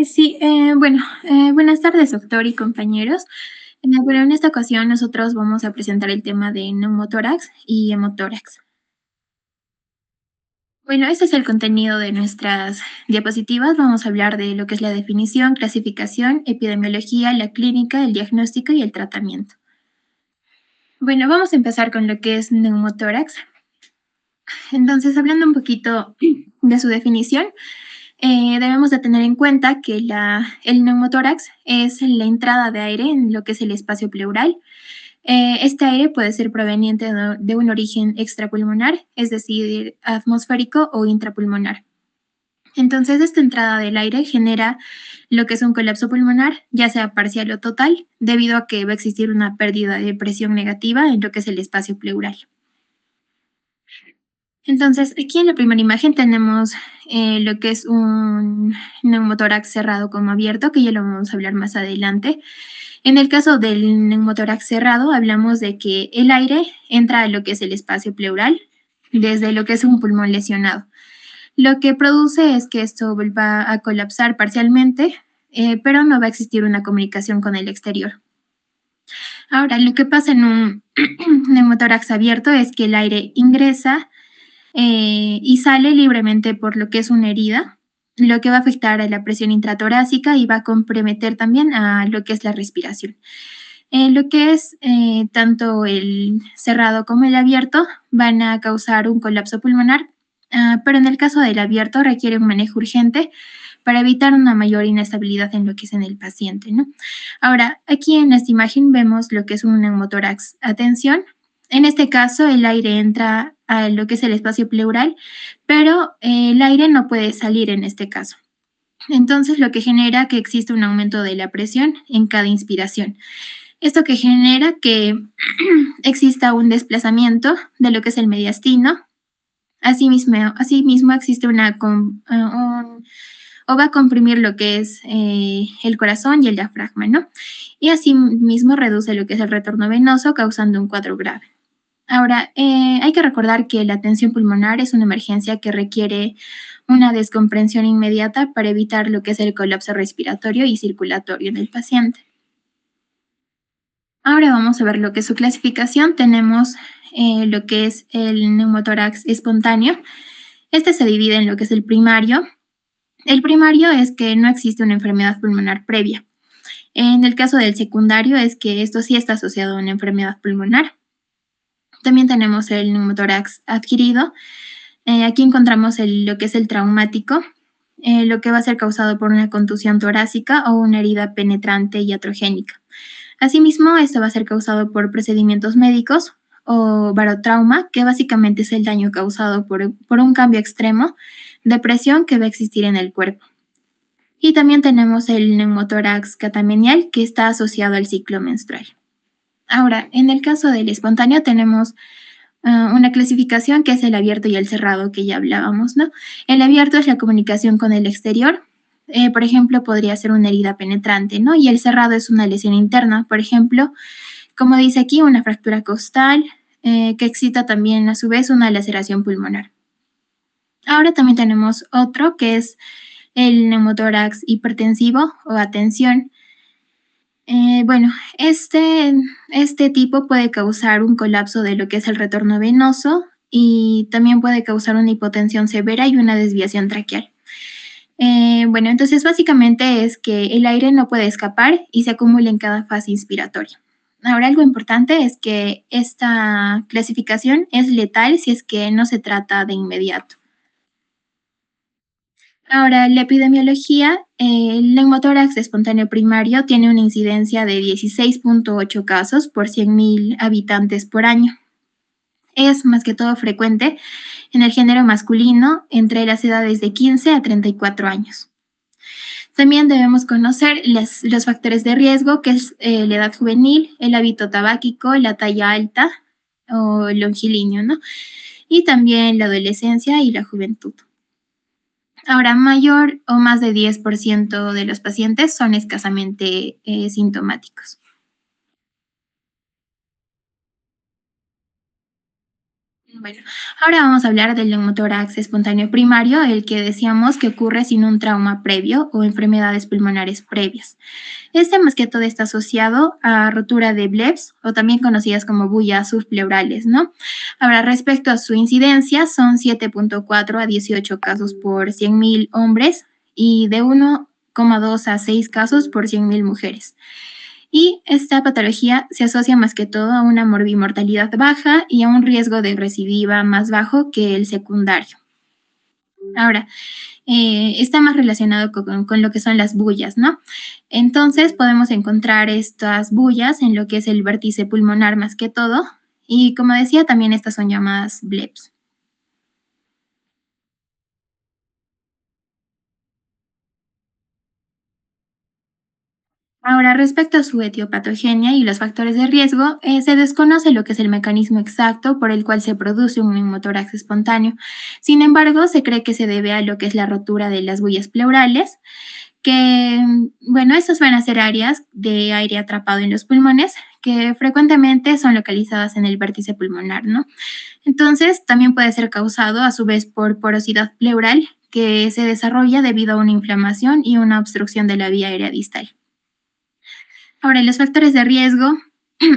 Sí, bueno, buenas tardes, doctor y compañeros. Bueno, en esta ocasión nosotros vamos a presentar el tema de neumotórax y hemotórax. Bueno, este es el contenido de nuestras diapositivas. Vamos a hablar de lo que es la definición, clasificación, epidemiología, la clínica, el diagnóstico y el tratamiento. Bueno, vamos a empezar con lo que es neumotórax. Entonces, hablando un poquito de su definición, debemos de tener en cuenta que el neumotórax es la entrada de aire en lo que es el espacio pleural. Este aire puede ser proveniente de un origen extrapulmonar, es decir, atmosférico o intrapulmonar. Entonces, esta entrada del aire genera lo que es un colapso pulmonar, ya sea parcial o total, debido a que va a existir una pérdida de presión negativa en lo que es el espacio pleural. Entonces, aquí en la primera imagen tenemos lo que es un neumotórax cerrado como abierto, que ya lo vamos a hablar más adelante. En el caso del neumotórax cerrado, hablamos de que el aire entra a lo que es el espacio pleural desde lo que es un pulmón lesionado. Lo que produce es que esto vuelva a colapsar parcialmente, pero no va a existir una comunicación con el exterior. Ahora, lo que pasa en un neumotórax abierto es que el aire ingresa y sale libremente por lo que es una herida, lo que va a afectar a la presión intratorácica y va a comprometer también a lo que es la respiración. Lo que es tanto el cerrado como el abierto van a causar un colapso pulmonar, pero en el caso del abierto requiere un manejo urgente para evitar una mayor inestabilidad en lo que es en el paciente, ¿no? Ahora, aquí en esta imagen vemos lo que es un neumotórax a tensión. En este caso, el aire entra a lo que es el espacio pleural, pero el aire no puede salir en este caso. Entonces, lo que genera que existe un aumento de la presión en cada inspiración. Esto que genera que exista un desplazamiento de lo que es el mediastino. Asimismo existe o va a comprimir lo que es el corazón y el diafragma, ¿no? Y asimismo reduce lo que es el retorno venoso, causando un cuadro grave. Ahora, hay que recordar que la tensión pulmonar es una emergencia que requiere una descomprensión inmediata para evitar lo que es el colapso respiratorio y circulatorio del paciente. Ahora vamos a ver lo que es su clasificación. Tenemos lo que es el neumotórax espontáneo. Este se divide en lo que es el primario. El primario es que no existe una enfermedad pulmonar previa. En el caso del secundario es que esto sí está asociado a una enfermedad pulmonar. También tenemos el neumotórax adquirido. Aquí encontramos lo que es el traumático, lo que va a ser causado por una contusión torácica o una herida penetrante iatrogénica. Asimismo, esto va a ser causado por procedimientos médicos o barotrauma, que básicamente es el daño causado por un cambio extremo de presión que va a existir en el cuerpo. Y también tenemos el neumotórax catamenial, que está asociado al ciclo menstrual. Ahora, en el caso del espontáneo tenemos una clasificación que es el abierto y el cerrado, que ya hablábamos, ¿no? El abierto es la comunicación con el exterior. Por ejemplo, podría ser una herida penetrante, ¿no? Y el cerrado es una lesión interna, por ejemplo, como dice aquí, una fractura costal, que excita también a su vez una laceración pulmonar. Ahora también tenemos otro que es el neumotórax hipertensivo o atención. Bueno, este tipo puede causar un colapso de lo que es el retorno venoso y también puede causar una hipotensión severa y una desviación traqueal. Bueno, entonces básicamente es que el aire no puede escapar y se acumula en cada fase inspiratoria. Ahora, algo importante es que esta clasificación es letal si es que no se trata de inmediato. Ahora, la epidemiología, el neumotórax espontáneo primario tiene una incidencia de 16.8 casos por 100.000 habitantes por año. Es más que todo frecuente en el género masculino entre las edades de 15 a 34 años. También debemos conocer los factores de riesgo, que es la edad juvenil, el hábito tabáquico, la talla alta o longilíneo, ¿no? Y también la adolescencia y la juventud. Ahora, mayor o más de 10% de los pacientes son escasamente sintomáticos. Bueno, ahora vamos a hablar del neumotórax espontáneo primario, el que decíamos que ocurre sin un trauma previo o enfermedades pulmonares previas. Este más que todo está asociado a rotura de Blebs o también conocidas como bullas subpleurales, ¿no? Ahora, respecto a su incidencia, son 7.4 a 18 casos por 100.000 hombres y de 1,2 a 6 casos por 100.000 mujeres. Y esta patología se asocia más que todo a una morbimortalidad baja y a un riesgo de recidiva más bajo que el secundario. Ahora, está más relacionado con lo que son las bullas, ¿no? Entonces podemos encontrar estas bullas en lo que es el vértice pulmonar más que todo, y como decía, también estas son llamadas bleps. Ahora, respecto a su etiopatogenia y los factores de riesgo, se desconoce lo que es el mecanismo exacto por el cual se produce un neumotórax espontáneo. Sin embargo, se cree que se debe a lo que es la rotura de las bullas pleurales, que, bueno, estas van a ser áreas de aire atrapado en los pulmones que frecuentemente son localizadas en el vértice pulmonar, ¿no? Entonces, también puede ser causado a su vez por porosidad pleural que se desarrolla debido a una inflamación y una obstrucción de la vía aérea distal. Ahora, los factores de riesgo,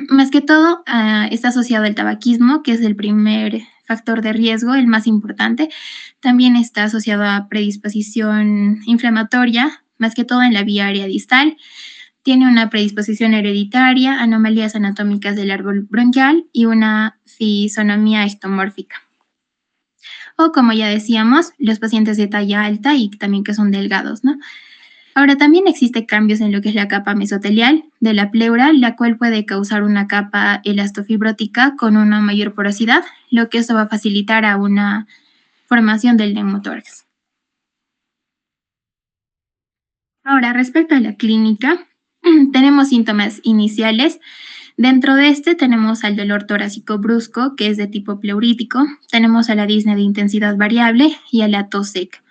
más que todo, está asociado al tabaquismo, que es el primer factor de riesgo, el más importante. También está asociado a predisposición inflamatoria, más que todo en la vía aérea distal. Tiene una predisposición hereditaria, anomalías anatómicas del árbol bronquial y una fisonomía ectomórfica. O como ya decíamos, los pacientes de talla alta y también que son delgados, ¿no? Ahora, también existen cambios en lo que es la capa mesotelial de la pleura, la cual puede causar una capa elastofibrótica con una mayor porosidad, lo que eso va a facilitar a una formación del neumotórax. Ahora, respecto a la clínica, tenemos síntomas iniciales. Dentro de este tenemos al dolor torácico brusco, que es de tipo pleurítico, tenemos a la disnea de intensidad variable y a la tos seca.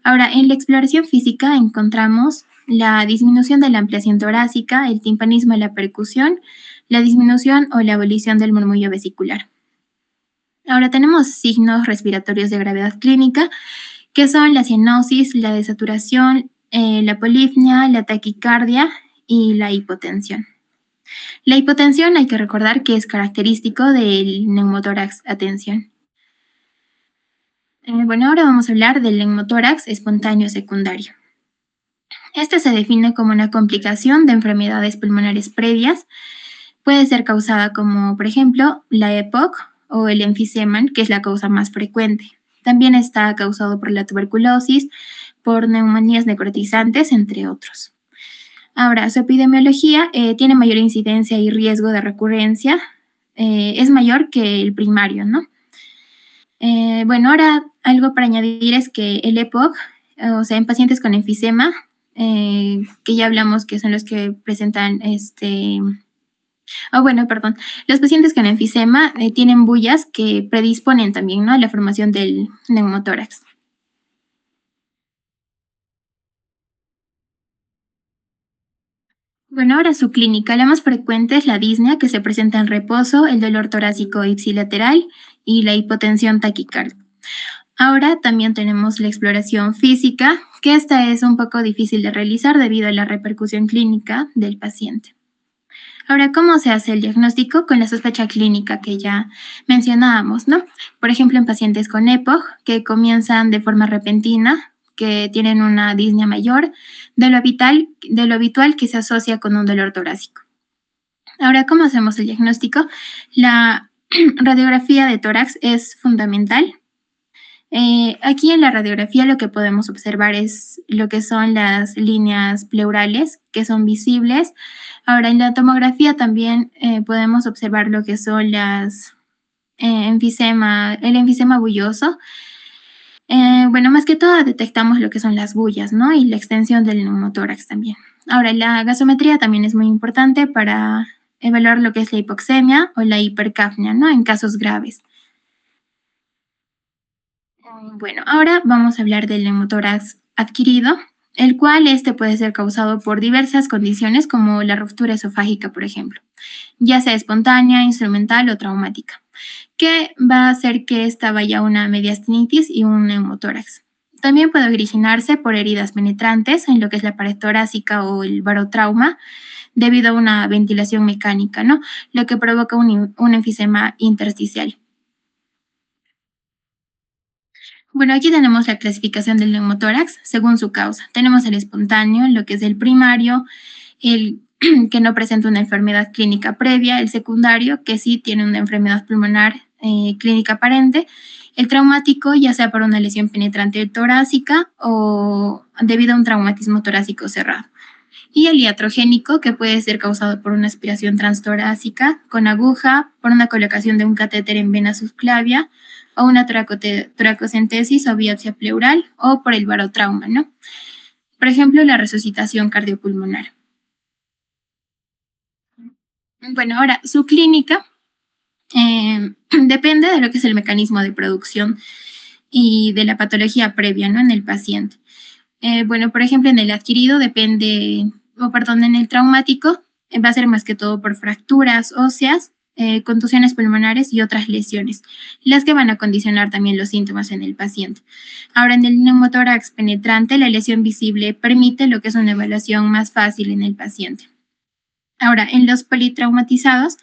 Ahora, en la exploración física encontramos la disminución de la ampliación torácica, el timpanismo de la percusión, la disminución o la abolición del murmullo vesicular. Ahora tenemos signos respiratorios de gravedad clínica, que son la cianosis, la desaturación, la polipnia, la taquicardia y la hipotensión. La hipotensión hay que recordar que es característico del neumotórax atención. Bueno, ahora vamos a hablar del neumotórax espontáneo secundario. Este se define como una complicación de enfermedades pulmonares previas. Puede ser causada como, por ejemplo, la EPOC o el enfisema, que es la causa más frecuente. También está causado por la tuberculosis, por neumonías necrotizantes, entre otros. Ahora, su epidemiología tiene mayor incidencia y riesgo de recurrencia. Es mayor que el primario, ¿no? Bueno, ahora algo para añadir es que el EPOC, o sea, en pacientes con enfisema, que ya hablamos que son los que presentan bueno, perdón, los pacientes con enfisema tienen bullas que predisponen también, ¿no?, a la formación del neumotórax. Bueno, ahora su clínica. La más frecuente es la disnea, que se presenta en reposo, el dolor torácico ipsilateral y la hipotensión taquicárdica. Ahora también tenemos la exploración física, que esta es un poco difícil de realizar debido a la repercusión clínica del paciente. Ahora, ¿cómo se hace el diagnóstico? Con la sospecha clínica que ya mencionábamos, ¿no? Por ejemplo, en pacientes con EPOC que comienzan de forma repentina, que tienen una disnea mayor, de lo habitual que se asocia con un dolor torácico. Ahora, ¿cómo hacemos el diagnóstico? La radiografía de tórax es fundamental. Aquí en la radiografía lo que podemos observar es lo que son las líneas pleurales que son visibles. Ahora, en la tomografía también podemos observar lo que son el enfisema bulloso. Bueno, más que todo detectamos lo que son las bullas, ¿no? Y la extensión del neumotórax también. Ahora, la gasometría también es muy importante para evaluar lo que es la hipoxemia o la hipercapnia, ¿no?, en casos graves. Bueno, ahora vamos a hablar del neumotórax adquirido, el cual puede ser causado por diversas condiciones como la ruptura esofágica, por ejemplo, ya sea espontánea, instrumental o traumática. que va a hacer que esta vaya a una mediastinitis y un neumotórax. También puede originarse por heridas penetrantes en lo que es la pared torácica o el barotrauma debido a una ventilación mecánica, ¿no? Lo que provoca un enfisema intersticial. Bueno, aquí tenemos la clasificación del neumotórax según su causa. Tenemos el espontáneo, lo que es el primario, el que no presenta una enfermedad clínica previa, el secundario, que sí tiene una enfermedad pulmonar clínica aparente, el traumático, ya sea por una lesión penetrante torácica o debido a un traumatismo torácico cerrado. Y el iatrogénico, que puede ser causado por una aspiración transtorácica con aguja, por una colocación de un catéter en vena subclavia, o una toracocentesis o biopsia pleural, o por el barotrauma, ¿no? Por ejemplo, la resucitación cardiopulmonar. Bueno, ahora, su clínica depende de lo que es el mecanismo de producción y de la patología previa, ¿no? En el paciente. Bueno, por ejemplo, en el adquirido depende, o perdón, en el traumático va a ser más que todo por fracturas óseas, contusiones pulmonares y otras lesiones, las que van a condicionar también los síntomas en el paciente. Ahora, en el neumotórax penetrante, la lesión visible permite lo que es una evaluación más fácil en el paciente. Ahora, en los politraumatizados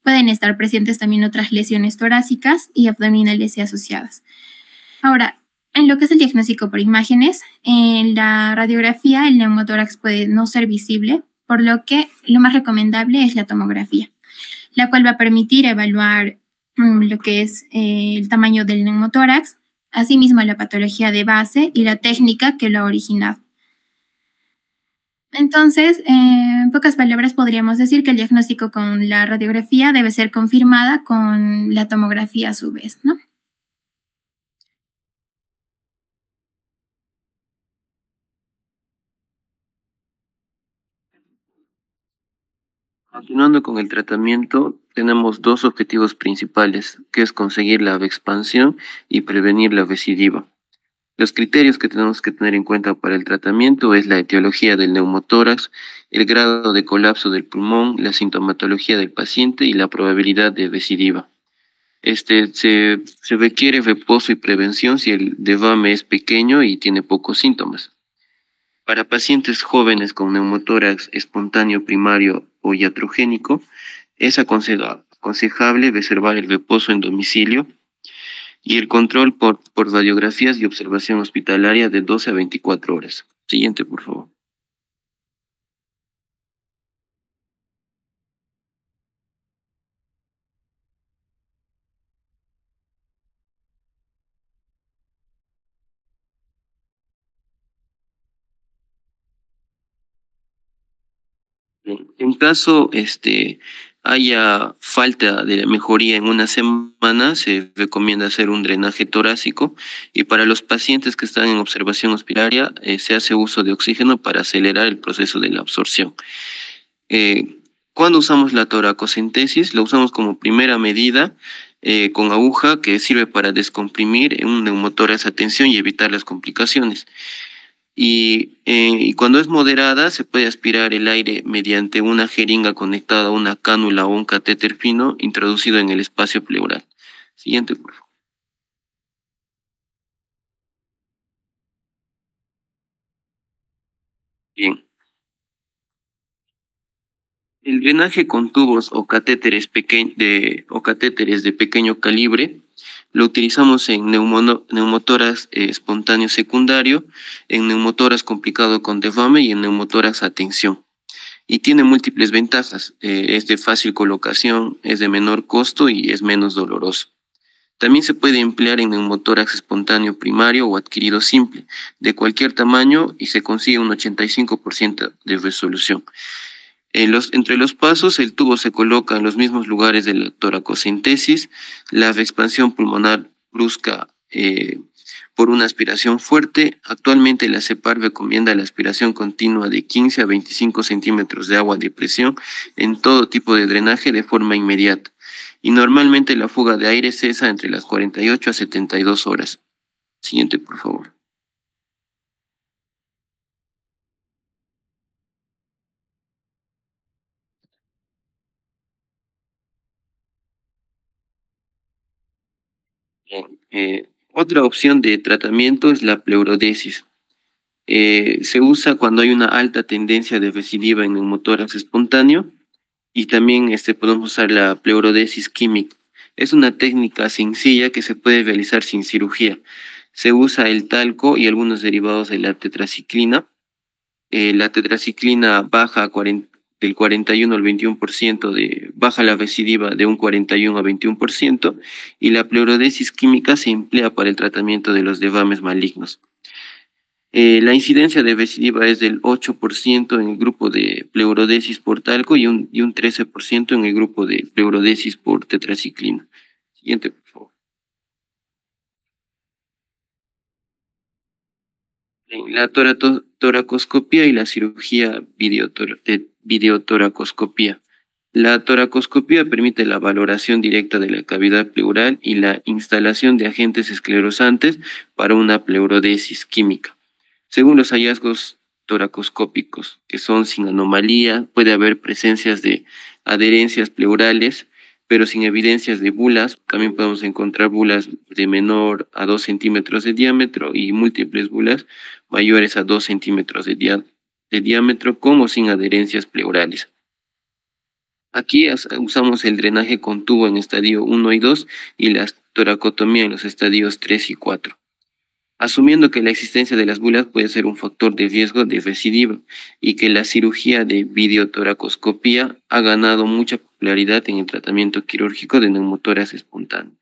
pueden estar presentes también otras lesiones torácicas y abdominales y asociadas. Ahora, en lo que es el diagnóstico por imágenes, en la radiografía el neumotórax puede no ser visible, por lo que lo más recomendable es la tomografía, la cual va a permitir evaluar lo que es el tamaño del neumotórax, asimismo la patología de base y la técnica que lo ha originado. Entonces, en pocas palabras, podríamos decir que el diagnóstico con la radiografía debe ser confirmada con la tomografía a su vez, ¿no? Continuando con el tratamiento, tenemos dos objetivos principales, que es conseguir la expansión y prevenir la recidiva. Los criterios que tenemos que tener en cuenta para el tratamiento es la etiología del neumotórax, el grado de colapso del pulmón, la sintomatología del paciente y la probabilidad de recidiva. Se requiere reposo y prevención si el devame es pequeño y tiene pocos síntomas. Para pacientes jóvenes con neumotórax espontáneo primario o iatrogénico, es aconsejable reservar el reposo en domicilio y el control por radiografías y observación hospitalaria de 12 a 24 horas. Siguiente, por favor. Bien, en caso haya falta de mejoría en una semana, se recomienda hacer un drenaje torácico y para los pacientes que están en observación hospitalaria se hace uso de oxígeno para acelerar el proceso de la absorción. Eh, Cuando usamos la toracocentesis, la usamos como primera medida con aguja que sirve para descomprimir un neumotórax a tensión y evitar las complicaciones. Y cuando es moderada, se puede aspirar el aire mediante una jeringa conectada a una cánula o un catéter fino introducido en el espacio pleural. Siguiente, por favor. Bien. El drenaje con tubos o catéteres de pequeño calibre lo utilizamos en neumotórax espontáneo secundario, en neumotórax complicado con derrame y en neumotórax a tensión. Y tiene múltiples ventajas. Es de fácil colocación, es de menor costo y es menos doloroso. También se puede emplear en neumotórax espontáneo primario o adquirido simple, de cualquier tamaño y se consigue un 85% de resolución. Entre los pasos, el tubo se coloca en los mismos lugares de la toracocentesis, la expansión pulmonar brusca por una aspiración fuerte. Actualmente la CEPAR recomienda la aspiración continua de 15 a 25 centímetros de agua de presión en todo tipo de drenaje de forma inmediata. Y normalmente la fuga de aire cesa entre las 48 a 72 horas. Siguiente, por favor. Otra opción de tratamiento es la pleurodesis. Se usa cuando hay una alta tendencia de recidiva en neumotórax espontáneo y también podemos usar la pleurodesis química. Es una técnica sencilla que se puede realizar sin cirugía. Se usa el talco y algunos derivados de la tetraciclina. La tetraciclina baja del 41 al 21%, baja la recidiva de un 41 a 21%, y la pleurodesis química se emplea para el tratamiento de los derrames malignos. La incidencia de recidiva es del 8% en el grupo de pleurodesis por talco y un 13% en el grupo de pleurodesis por tetraciclina. Siguiente, por favor. En la toracoscopía y la cirugía videotoracoscopía. La toracoscopía permite la valoración directa de la cavidad pleural y la instalación de agentes esclerosantes para una pleurodesis química. Según los hallazgos toracoscópicos, que son sin anomalía, puede haber presencias de adherencias pleurales, pero sin evidencias de bulas. También podemos encontrar bulas de menor a 2 centímetros de diámetro y múltiples bulas mayores a 2 centímetros de diámetro, con o sin adherencias pleurales. Aquí usamos el drenaje con tubo en estadio 1 y 2 y la toracotomía en los estadios 3 y 4. Asumiendo que la existencia de las bulas puede ser un factor de riesgo de recidiva y que la cirugía de videotoracoscopía ha ganado mucha popularidad en el tratamiento quirúrgico de neumotórax espontáneo.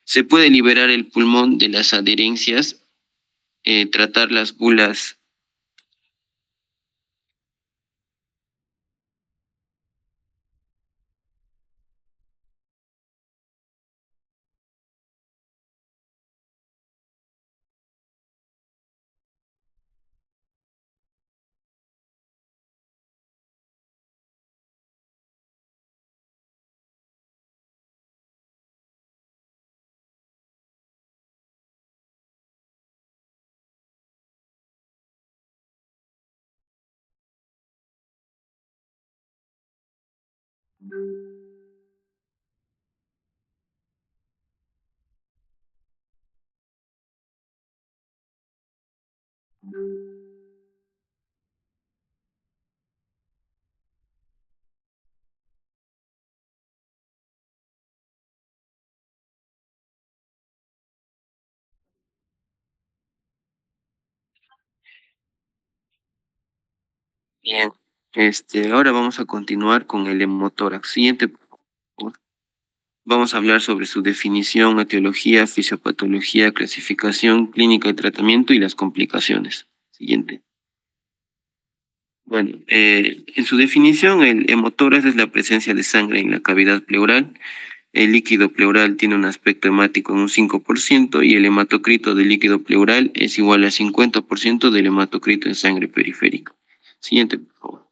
Se puede liberar el pulmón de las adherencias, tratar las bulas. Bien, ahora vamos a continuar con el hemotórax. Siguiente, por favor. Vamos a hablar sobre su definición, etiología, fisiopatología, clasificación, clínica y tratamiento y las complicaciones. Siguiente. Bueno, en su definición, el hemotórax es la presencia de sangre en la cavidad pleural. El líquido pleural tiene un aspecto hemático en un 5% y el hematocrito del líquido pleural es igual al 50% del hematocrito en sangre periférica. Siguiente, por favor.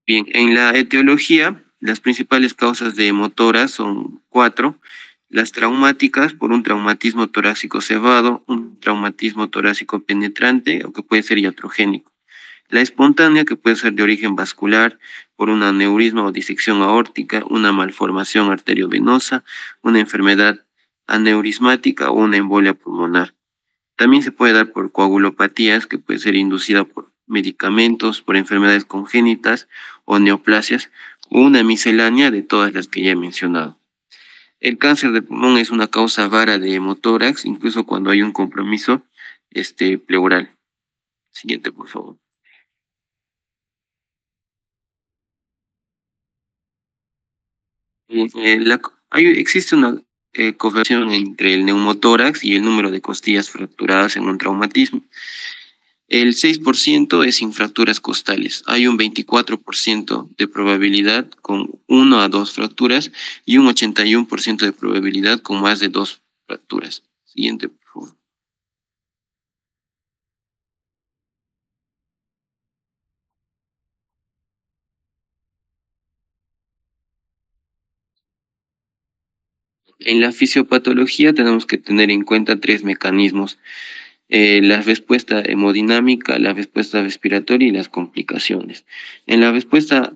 Bien, en la etiología, las principales causas de hemotoras son cuatro: las traumáticas por un traumatismo torácico cebado, un traumatismo torácico penetrante o que puede ser iatrogénico. La espontánea, que puede ser de origen vascular por un aneurisma o disección aórtica, una malformación arteriovenosa, una enfermedad aneurismática o una embolia pulmonar. También se puede dar por coagulopatías, que puede ser inducida por medicamentos, por enfermedades congénitas o neoplasias, o una miscelánea de todas las que ya he mencionado. El cáncer de pulmón es una causa rara de hemotórax, incluso cuando hay un compromiso pleural. Siguiente, por favor. Existe una correlación entre el neumotórax y el número de costillas fracturadas en un traumatismo. El 6% es sin fracturas costales. Hay un 24% de probabilidad con 1 a 2 fracturas y un 81% de probabilidad con más de 2 fracturas. Siguiente, por favor. En la fisiopatología tenemos que tener en cuenta tres mecanismos: la respuesta hemodinámica, la respuesta respiratoria y las complicaciones. En la respuesta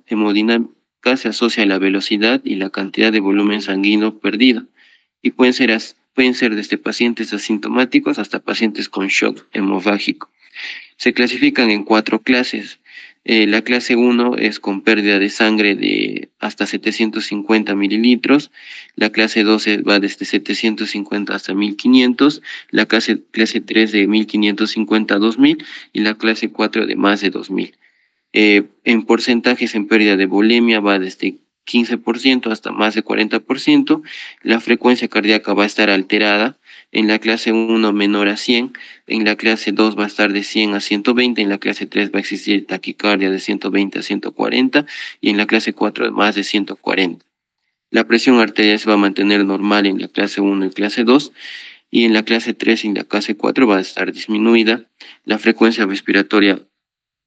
K se asocia a la velocidad y la cantidad de volumen sanguíneo perdido y pueden ser desde pacientes asintomáticos hasta pacientes con shock hemorrágico. Se clasifican en cuatro clases. La clase 1 es con pérdida de sangre de hasta 750 mililitros. La clase 2 va desde 750 hasta 1500. La clase 3 de 1550 a 2000 y la clase 4 de más de 2000. En porcentajes en pérdida de volemia va desde 15% hasta más de 40%. La frecuencia cardíaca va a estar alterada. En la clase 1 menor a 100, en la clase 2 va a estar de 100 a 120, en la clase 3 va a existir taquicardia de 120 a 140 y en la clase 4 más de 140. La presión arterial se va a mantener normal en la clase 1 y clase 2 y en la clase 3 y en la clase 4 va a estar disminuida. La frecuencia respiratoria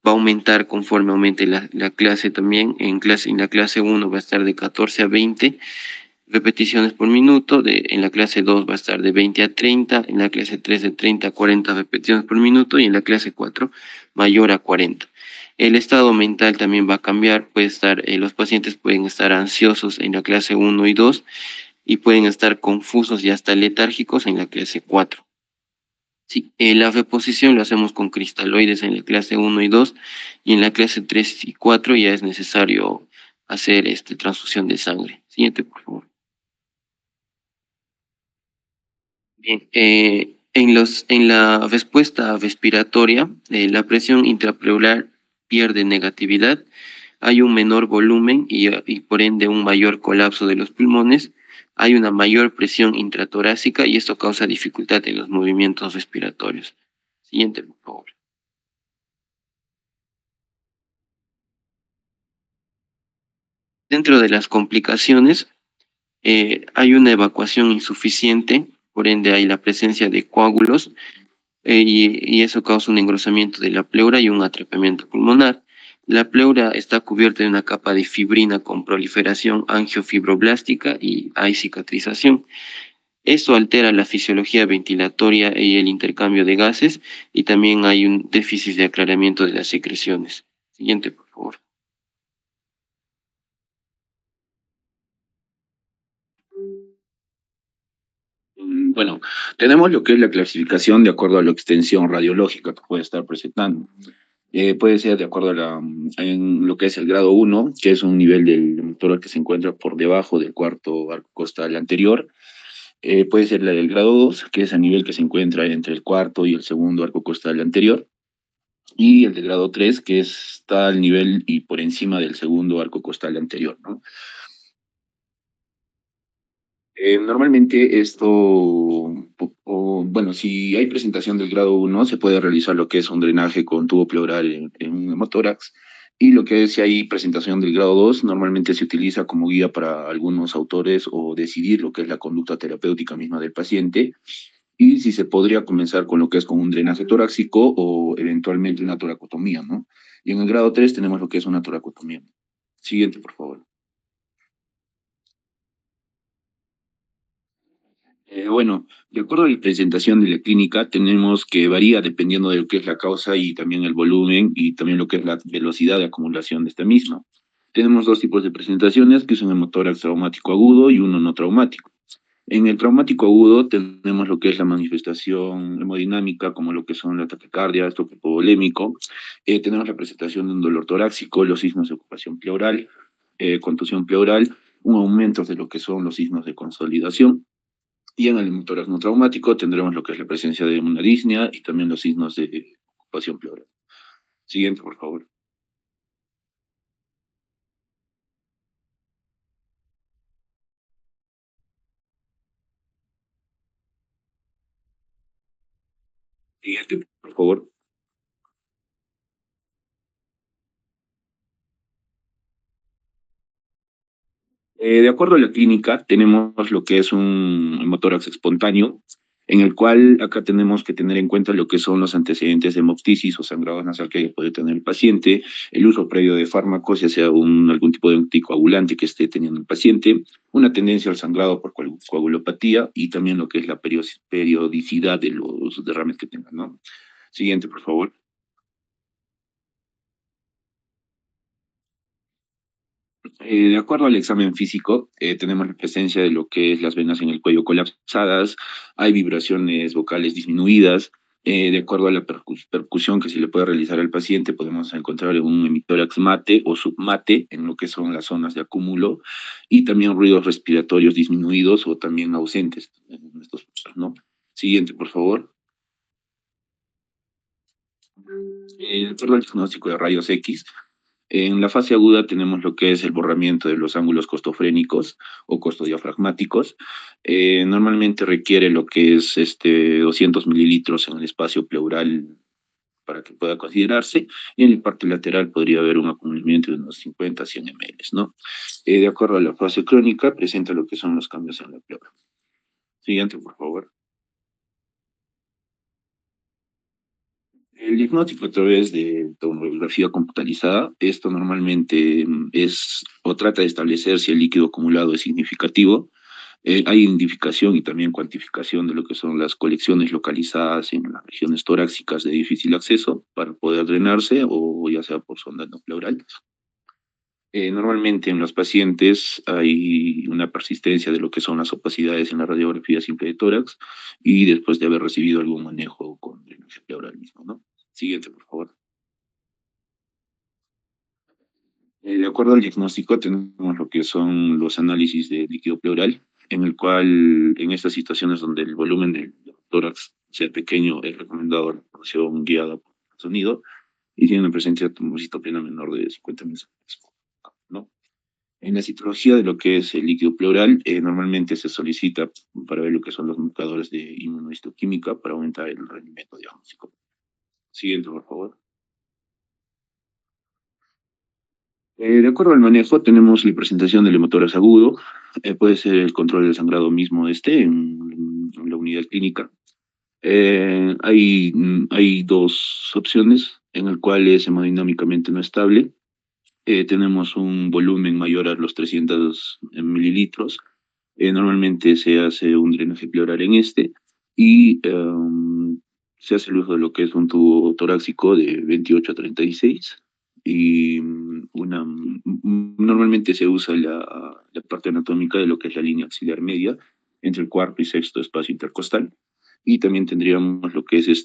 va a aumentar conforme aumente la clase también. En la clase 1 va a estar de 14 a 20 repeticiones por minuto, en la clase 2 va a estar de 20 a 30, en la clase 3 de 30 a 40 repeticiones por minuto y en la clase 4 mayor a 40. El estado mental también va a cambiar, los pacientes pueden estar ansiosos en la clase 1 y 2 y pueden estar confusos y hasta letárgicos en la clase 4. Sí, la reposición lo hacemos con cristaloides en la clase 1 y 2 y en la clase 3 y 4 ya es necesario hacer transfusión de sangre. Siguiente, por favor. Bien, en la respuesta respiratoria, la presión intrapleural pierde negatividad, hay un menor volumen y por ende un mayor colapso de los pulmones, hay una mayor presión intratorácica y esto causa dificultad en los movimientos respiratorios. Siguiente, por favor. Dentro de las complicaciones, hay una evacuación insuficiente, por ende hay la presencia de coágulos y eso causa un engrosamiento de la pleura y un atrapamiento pulmonar. La pleura está cubierta de una capa de fibrina con proliferación angiofibroblástica y hay cicatrización. Esto altera la fisiología ventilatoria y el intercambio de gases y también hay un déficit de aclaramiento de las secreciones. Siguiente, por favor. Bueno, tenemos lo que es la clasificación de acuerdo a la extensión radiológica que puede estar presentando. Puede ser de acuerdo a en lo que es el grado 1, que es un nivel del motor que se encuentra por debajo del cuarto arco costal anterior. Puede ser la del grado 2, que es a nivel que se encuentra entre el cuarto y el segundo arco costal anterior. Y el de grado 3, que está al nivel y por encima del segundo arco costal anterior, ¿no? Normalmente esto, bueno, si hay presentación del grado 1, se puede realizar lo que es un drenaje con tubo pleural en un hemotórax. Y lo que es si hay presentación del grado 2, normalmente se utiliza como guía para algunos autores o decidir lo que es la conducta terapéutica misma del paciente. Y si se podría comenzar con lo que es con un drenaje torácico o eventualmente una toracotomía, ¿no? Y en el grado 3 tenemos lo que es una toracotomía. Siguiente, por favor. Bueno, de acuerdo a la presentación de la clínica, tenemos que varía dependiendo de lo que es la causa y también el volumen y también lo que es la velocidad de acumulación de esta misma. Tenemos dos tipos de presentaciones, que son el motórax traumático agudo y uno no traumático. En el traumático agudo tenemos lo que es la manifestación hemodinámica, como lo que son la taquicardia, esto hipovolémico. Tenemos la presentación de un dolor torácico, los signos de ocupación pleural, contusión pleural, un aumento de lo que son los signos de consolidación. Y en el motor no traumático tendremos lo que es la presencia de una disnea y también los signos de ocupación pleural. Siguiente, por favor. Siguiente, por favor. De acuerdo a la clínica, tenemos lo que es un hemotórax espontáneo, en el cual acá tenemos que tener en cuenta lo que son los antecedentes de hemoptisis o sangrado nasal que puede tener el paciente, el uso previo de fármacos, ya sea algún tipo de anticoagulante que esté teniendo el paciente, una tendencia al sangrado por coagulopatía y también lo que es la periodicidad de los derrames que tengan, ¿no? Siguiente, por favor. De acuerdo al examen físico, tenemos la presencia de lo que es las venas en el cuello colapsadas, hay vibraciones vocales disminuidas. De acuerdo a la percusión que se le puede realizar al paciente, podemos encontrar un hemitórax mate o submate en lo que son las zonas de acúmulo y también ruidos respiratorios disminuidos o también ausentes en estos casos, ¿no? Siguiente, por favor. De acuerdo al diagnóstico de rayos X, en la fase aguda tenemos lo que es el borramiento de los ángulos costofrénicos o costodiafragmáticos. Normalmente requiere lo que es 200 mililitros en el espacio pleural para que pueda considerarse, y en la parte lateral podría haber un acumulamiento de unos 50 a 100 ml, ¿no? De acuerdo a la fase crónica, presenta lo que son los cambios en la pleura. Siguiente, por favor. El diagnóstico a través de tomografía computarizada, esto normalmente es o trata de establecer si el líquido acumulado es significativo. Hay identificación y también cuantificación de lo que son las colecciones localizadas en las regiones torácicas de difícil acceso para poder drenarse o ya sea por sonda no pleural. Normalmente en los pacientes hay una persistencia de lo que son las opacidades en la radiografía simple de tórax y después de haber recibido algún manejo con drenaje pleural mismo, ¿no? Siguiente, por favor. De acuerdo al diagnóstico, tenemos lo que son los análisis de líquido pleural, en el cual, en estas situaciones donde el volumen del tórax sea pequeño, es recomendado la exploración guiada por sonido y tiene una presencia de trombocytopenia menor de 50 mililitros, ¿no? En la citología de lo que es el líquido pleural, normalmente se solicita para ver lo que son los marcadores de inmunohistoquímica para aumentar el rendimiento diagnóstico. Siguiente, por favor. De acuerdo al manejo, tenemos la presentación del hemotórax agudo, puede ser el control del sangrado mismo en la unidad clínica. Hay dos opciones en el cual es hemodinámicamente no estable. Tenemos un volumen mayor a los 300 mililitros. Normalmente se hace un drenaje pleural en y se hace el uso de lo que es un tubo torácico de 28 a 36 y normalmente se usa la parte anatómica de lo que es la línea axilar media entre el cuarto y sexto espacio intercostal y también tendríamos lo que es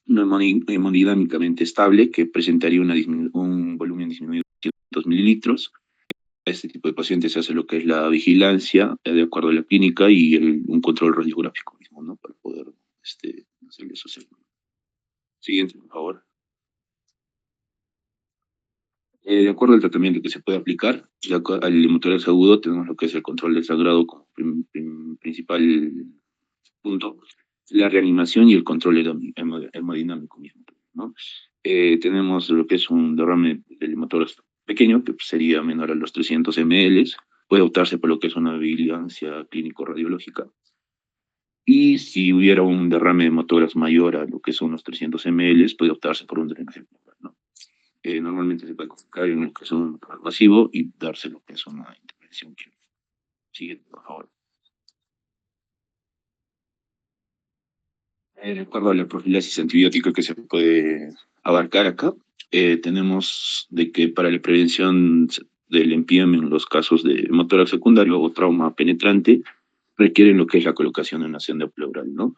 una hemodinámicamente estable que presentaría un volumen disminuido de 200 mililitros. A este tipo de pacientes se hace lo que es la vigilancia de acuerdo a la clínica y un control radiográfico mismo, ¿no? Para poder hacerle eso. Siguiente, por favor. De acuerdo al tratamiento que se puede aplicar, al hemotórax agudo tenemos lo que es el control del sangrado como principal punto, la reanimación y el control hemodinámico mismo, ¿no? Tenemos lo que es un derrame del hemotórax pequeño, que sería menor a los 300 ml, puede optarse por lo que es una vigilancia clínico-radiológica, y si hubiera un derrame de hemotórax mayor a lo que son los 300 ml, puede optarse por un drenaje pleural, ¿no? Normalmente se puede colocar en lo que es un masivo y darse lo que es una intervención química. Siguiente, por favor. De acuerdo a la profilaxis antibiótica que se puede abarcar acá, tenemos de que para la prevención del EMPIEM en los casos de hemotórax secundario o trauma penetrante, requieren lo que es la colocación de una sonda pleural, ¿no?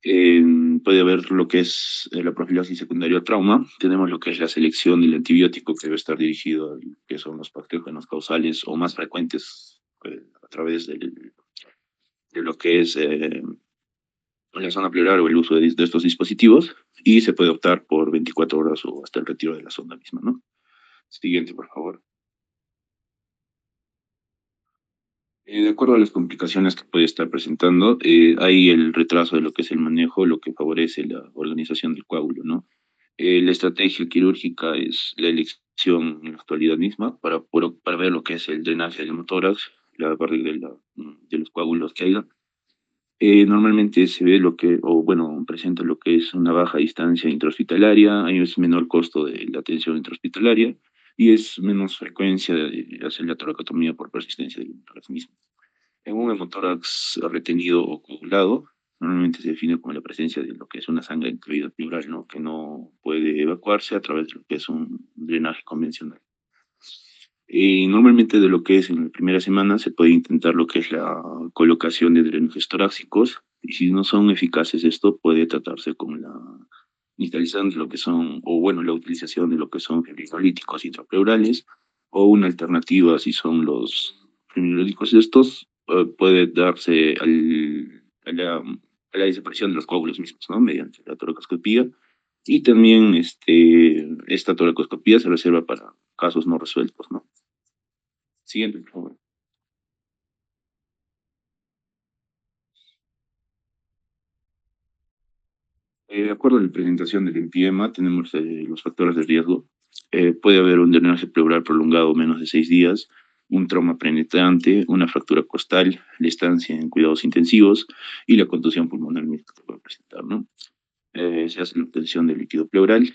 Eh, Puede haber lo que es la profilaxis secundaria a trauma, tenemos lo que es la selección del antibiótico que debe estar dirigido a lo que son los patógenos causales o más frecuentes a través de lo que es la zona pleural o el uso de estos dispositivos y se puede optar por 24 horas o hasta el retiro de la sonda misma, ¿no? Siguiente, por favor. De acuerdo a las complicaciones que puede estar presentando, hay el retraso de lo que es el manejo, lo que favorece la organización del coágulo, ¿no? La estrategia quirúrgica es la elección en la actualidad misma para ver lo que es el drenaje del hemotórax, la partir de los coágulos que haya. Normalmente se ve o bueno, presenta lo que es una baja distancia intrahospitalaria, hay un menor costo de la atención intrahospitalaria y es menos frecuencia de hacer la toracotomía por persistencia del hemotórax mismo. En un hemotórax retenido o coagulado, normalmente se define como la presencia de lo que es una sangre en cavidad pleural, ¿no? Que no puede evacuarse a través de lo que es un drenaje convencional. Normalmente de lo que es en la primera semana se puede intentar lo que es la colocación de drenajes torácicos y si no son eficaces esto puede tratarse con la instalación de lo que son, o bueno, la utilización de lo que son fibrinolíticos intrapleurales o una alternativa si son los fibrinolíticos estos puede darse a la desaparición de los coágulos mismos, ¿no? Mediante la toracoscopía y también esta toracoscopía se reserva para casos no resueltos, ¿no? Siguiente, por favor. De acuerdo a la presentación del empiema, tenemos los factores de riesgo. Puede haber un drenaje pleural prolongado menos de 6 días, un trauma penetrante, una fractura costal, la estancia en cuidados intensivos y la contusión pulmonar misma que puede presentar, ¿no? Se hace la obtención del líquido pleural.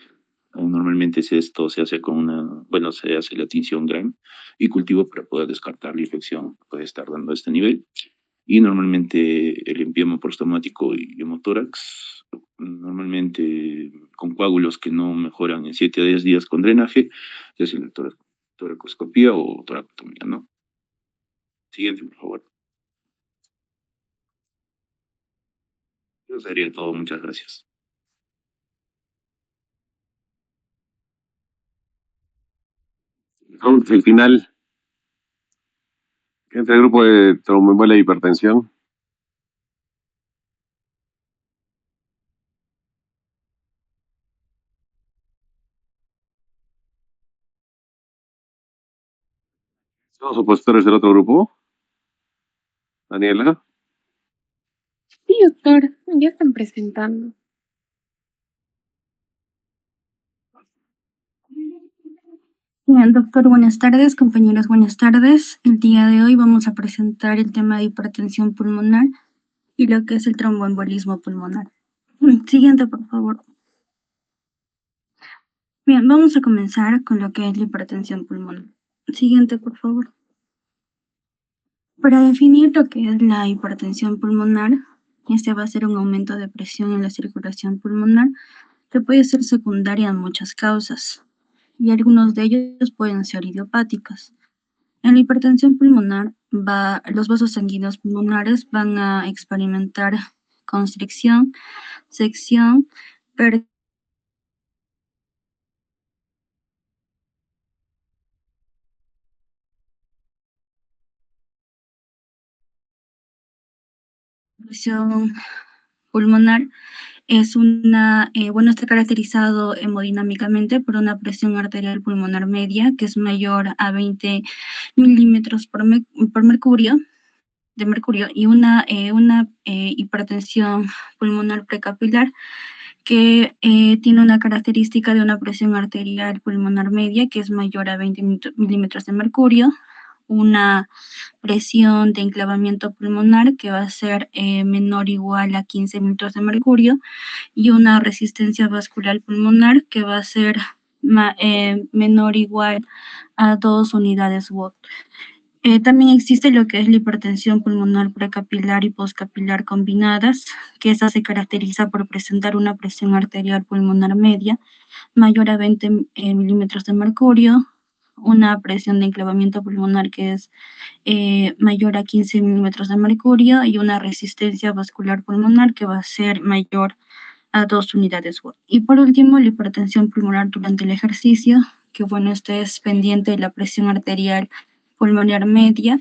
Normalmente esto se hace con bueno, se hace la tinción Gram y cultivo para poder descartar la infección que puede estar dando a este nivel. Y normalmente el empiema prostomático y hemotórax, normalmente con coágulos que no mejoran en 7 a 10 días con drenaje, se hace la toracoscopía o toracotomía, ¿no? Siguiente, por favor. Eso sería todo, muchas gracias. Vamos al final, entre el grupo de tromboembolia e hipertensión. ¿Son los opositores del otro grupo? Daniela. Sí, doctor, ya están presentando. Bien, doctor, buenas tardes, compañeros, buenas tardes. El día de hoy vamos a presentar el tema de hipertensión pulmonar y lo que es el tromboembolismo pulmonar. Siguiente, por favor. Bien, vamos a comenzar con lo que es la hipertensión pulmonar. Siguiente, por favor. Para definir lo que es la hipertensión pulmonar, este va a ser un aumento de presión en la circulación pulmonar que puede ser secundaria a muchas causas y algunos de ellos pueden ser idiopáticos. En la hipertensión pulmonar, los vasos sanguíneos pulmonares van a experimentar constricción, sección, perfusión pulmonar. Está caracterizado hemodinámicamente por una presión arterial pulmonar media que es mayor a 20 milímetros por mercurio de mercurio y una hipertensión pulmonar precapilar que tiene una característica de una presión arterial pulmonar media que es mayor a 20 milímetros de mercurio, una presión de enclavamiento pulmonar que va a ser menor o igual a 15 milímetros de mercurio y una resistencia vascular pulmonar que va a ser menor o igual a 2 unidades Watt. También existe lo que es la hipertensión pulmonar precapilar y postcapilar combinadas, que esta se caracteriza por presentar una presión arterial pulmonar media mayor a 20 milímetros de mercurio, una presión de enclavamiento pulmonar que es mayor a 15 milímetros de mercurio y una resistencia vascular pulmonar que va a ser mayor a 2 unidades Watt. Y por último, la hipertensión pulmonar durante el ejercicio, que bueno, este es pendiente de la presión arterial pulmonar media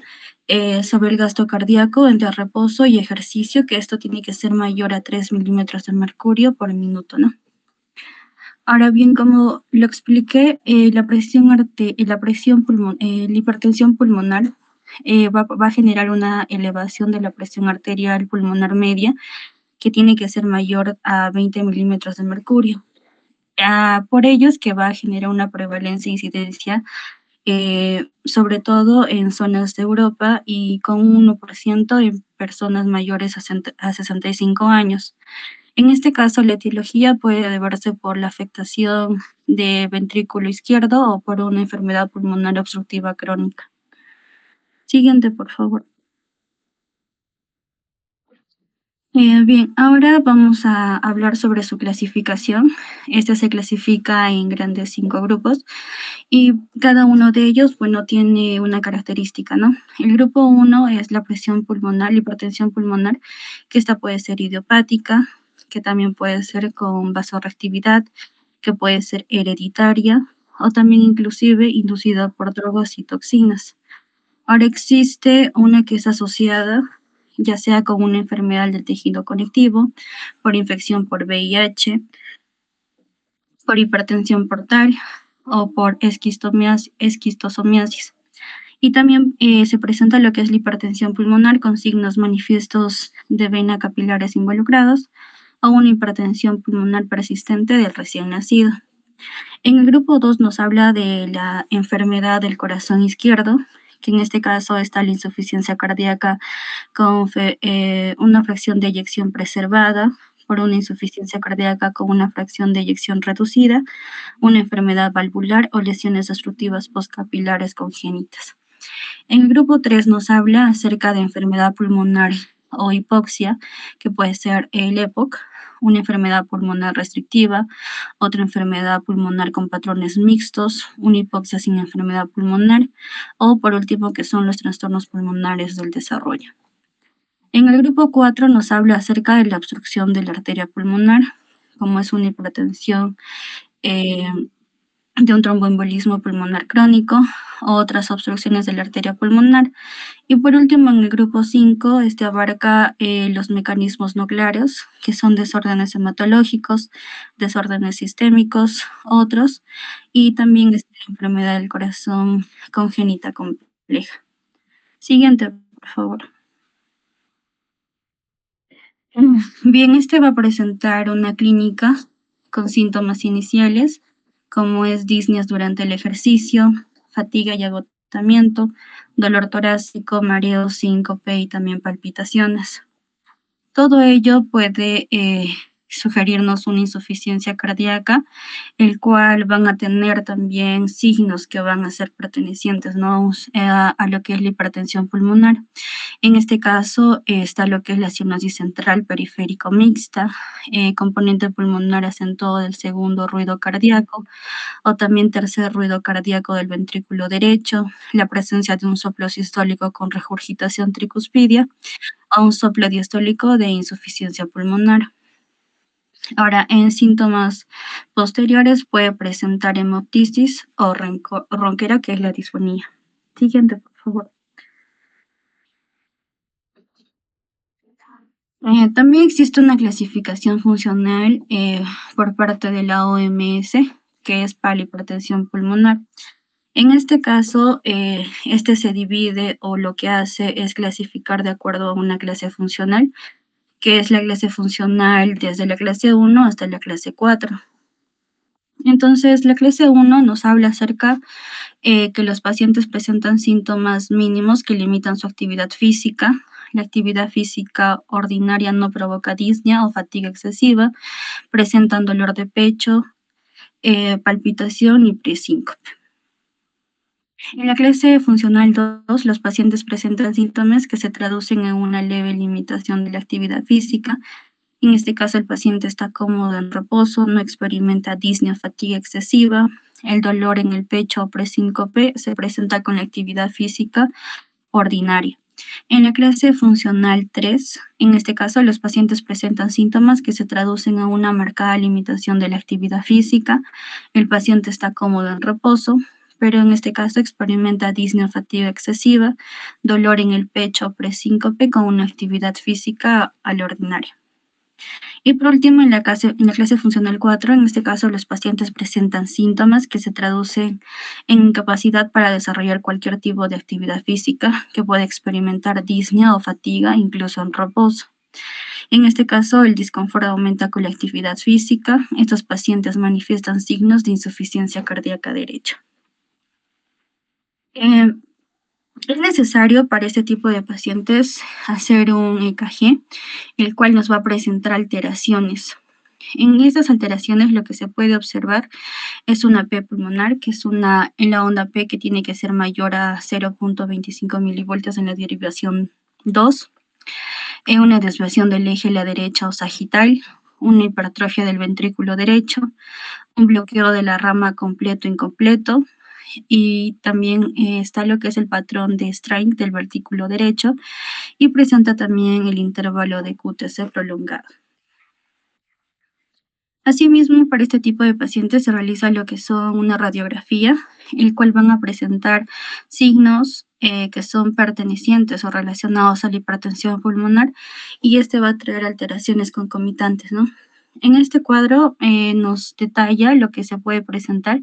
sobre el gasto cardíaco entre reposo y ejercicio, que esto tiene que ser mayor a 3 milímetros de mercurio por minuto, ¿no? Ahora bien, como lo expliqué, la hipertensión pulmonar va a generar una elevación de la presión arterial pulmonar media que tiene que ser mayor a 20 milímetros de mercurio. Por ello es que va a generar una prevalencia e incidencia sobre todo en zonas de Europa y con un 1% en personas mayores a 65 años. En este caso, la etiología puede deberse por la afectación de ventrículo izquierdo o por una enfermedad pulmonar obstructiva crónica. Siguiente, por favor. Bien, ahora vamos a hablar sobre su clasificación. Esta se clasifica en grandes 5 grupos Y cada uno de ellos, bueno, tiene una característica, ¿no? El grupo 1 es la presión pulmonar, la hipertensión pulmonar, que esta puede ser idiopática, que también puede ser con vasoreactividad, que puede ser hereditaria o también inclusive inducida por drogas y toxinas. Ahora existe una que es asociada ya sea con una enfermedad del tejido conectivo, por infección por VIH, por hipertensión portal o por esquistosomiasis. Y también se presenta lo que es la hipertensión pulmonar con signos manifiestos de vena capilares involucrados o una hipertensión pulmonar persistente del recién nacido. En el grupo 2 nos habla de la enfermedad del corazón izquierdo, que en este caso está la insuficiencia cardíaca con una fracción de eyección preservada, por una insuficiencia cardíaca con una fracción de eyección reducida, una enfermedad valvular o lesiones destructivas postcapilares congénitas. En el grupo 3 nos habla acerca de enfermedad pulmonar o hipoxia, que puede ser el EPOC, una enfermedad pulmonar restrictiva, otra enfermedad pulmonar con patrones mixtos, una hipoxia sin enfermedad pulmonar, o por último que son los trastornos pulmonares del desarrollo. En el grupo 4 nos habla acerca de la obstrucción de la arteria pulmonar, como es una hipertensión de un tromboembolismo pulmonar crónico, otras obstrucciones de la arteria pulmonar. Y por último, en el grupo 5, abarca los mecanismos no claros, que son desórdenes hematológicos, desórdenes sistémicos, otros, y también enfermedad del corazón congénita compleja. Siguiente, por favor. Bien, va a presentar una clínica con síntomas iniciales, como es disneas durante el ejercicio, fatiga y agotamiento, dolor torácico, mareo, síncope y también palpitaciones. Todo ello puede sugerirnos una insuficiencia cardíaca, el cual van a tener también signos que van a ser pertenecientes, ¿no? a lo que es la hipertensión pulmonar. En este caso está lo que es la cianosis central periférico mixta, componente pulmonar acentuado del segundo ruido cardíaco o también tercer ruido cardíaco del ventrículo derecho, la presencia de un soplo sistólico con regurgitación tricuspidia o un soplo diastólico de insuficiencia pulmonar. Ahora, en síntomas posteriores puede presentar hemoptisis o ronquera, que es la disfonía. Siguiente, por favor. También existe una clasificación funcional por parte de la OMS, que es para la hipertensión pulmonar. En este caso, se divide o lo que hace es clasificar de acuerdo a una clase funcional, que es la clase funcional desde la clase 1 hasta la clase 4. Entonces, la clase 1 nos habla acerca que los pacientes presentan síntomas mínimos que limitan su actividad física. La actividad física ordinaria no provoca disnea o fatiga excesiva, presentan dolor de pecho, palpitación y presíncope. En la clase funcional 2, los pacientes presentan síntomas que se traducen en una leve limitación de la actividad física. En este caso, el paciente está cómodo en reposo, no experimenta disnea o fatiga excesiva. El dolor en el pecho o presíncope se presenta con la actividad física ordinaria. En la clase funcional 3, en este caso, los pacientes presentan síntomas que se traducen a una marcada limitación de la actividad física. El paciente está cómodo en reposo, pero en este caso experimenta disnea o fatiga excesiva, dolor en el pecho o presíncope con una actividad física al ordinario. Y por último, en la clase funcional 4, en este caso los pacientes presentan síntomas que se traducen en incapacidad para desarrollar cualquier tipo de actividad física, que puede experimentar disnea o fatiga incluso en reposo. En este caso, el disconfort aumenta con la actividad física. Estos pacientes manifiestan signos de insuficiencia cardíaca derecha. Es necesario para este tipo de pacientes hacer un EKG, el cual nos va a presentar alteraciones. En estas alteraciones lo que se puede observar es una P pulmonar, que es en la onda P que tiene que ser mayor a 0.25 milivoltios en la derivación 2, una desviación del eje a la derecha o sagital, una hipertrofia del ventrículo derecho, un bloqueo de la rama completo incompleto, y también está lo que es el patrón de strike del ventrículo derecho y presenta también el intervalo de QTC prolongado. Asimismo, para este tipo de pacientes se realiza lo que son una radiografía, el cual van a presentar signos que son pertenecientes o relacionados a la hipertensión pulmonar y este va a traer alteraciones concomitantes, ¿no? En este cuadro nos detalla lo que se puede presentar.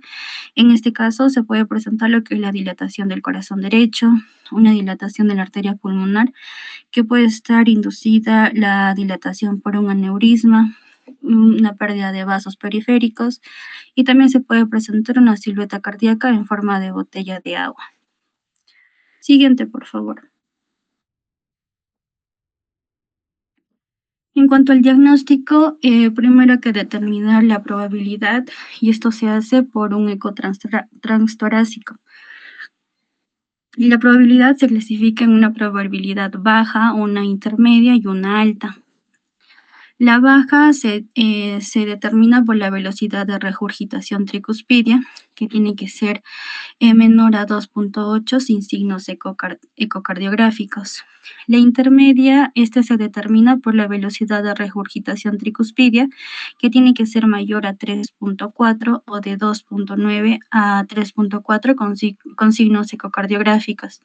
En este caso se puede presentar lo que es la dilatación del corazón derecho, una dilatación de la arteria pulmonar, que puede estar inducida la dilatación por un aneurisma, una pérdida de vasos periféricos y también se puede presentar una silueta cardíaca en forma de botella de agua. Siguiente, por favor. En cuanto al diagnóstico, primero hay que determinar la probabilidad y esto se hace por un eco transtorácico. Y la probabilidad se clasifica en una probabilidad baja, una intermedia y una alta. La baja se determina por la velocidad de regurgitación tricuspidia, que tiene que ser menor a 2.8 sin signos ecocardiográficos. La intermedia, se determina por la velocidad de regurgitación tricuspidia, que tiene que ser mayor a 3.4 o de 2.9 a 3.4 con signos ecocardiográficos.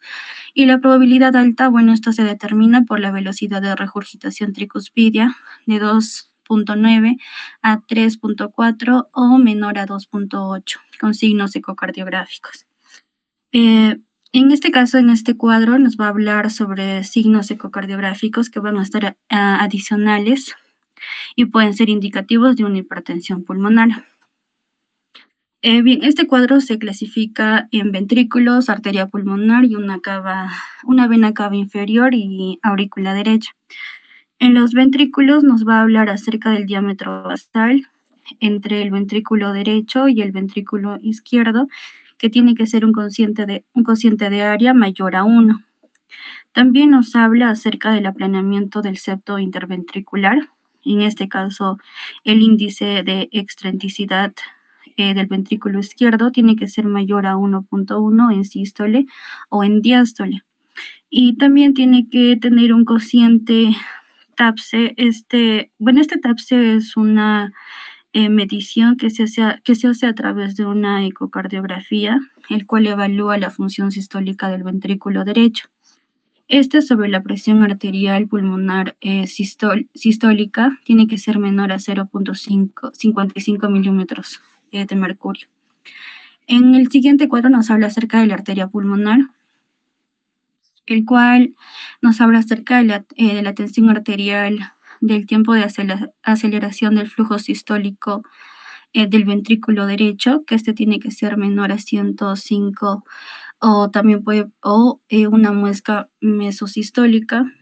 Y la probabilidad alta, bueno, esto se determina por la velocidad de regurgitación tricuspidia de 2.9 a 3.4 o menor a 2.8 con signos ecocardiográficos. En este caso, en este cuadro, nos va a hablar sobre signos ecocardiográficos que van a estar adicionales y pueden ser indicativos de una hipertensión pulmonar. Bien, este cuadro se clasifica en ventrículos, arteria pulmonar y una vena cava inferior y aurícula derecha. En los ventrículos nos va a hablar acerca del diámetro basal entre el ventrículo derecho y el ventrículo izquierdo, que tiene que ser un cociente de área mayor a 1. También nos habla acerca del aplanamiento del septo interventricular, en este caso el índice de excentricidad del ventrículo izquierdo tiene que ser mayor a 1.1 en sístole o en diástole. Y también tiene que tener un cociente TAPSE. Este TAPSE es una medición que se hace a través de una ecocardiografía, el cual evalúa la función sistólica del ventrículo derecho. Sobre la presión arterial pulmonar sistólica tiene que ser menor a 0.55 milímetros de mercurio. En el siguiente cuadro nos habla acerca de la arteria pulmonar, el cual nos habla acerca de la tensión arterial, del tiempo de aceleración del flujo sistólico del ventrículo derecho, que tiene que ser menor a 105 o también una muesca mesosistólica.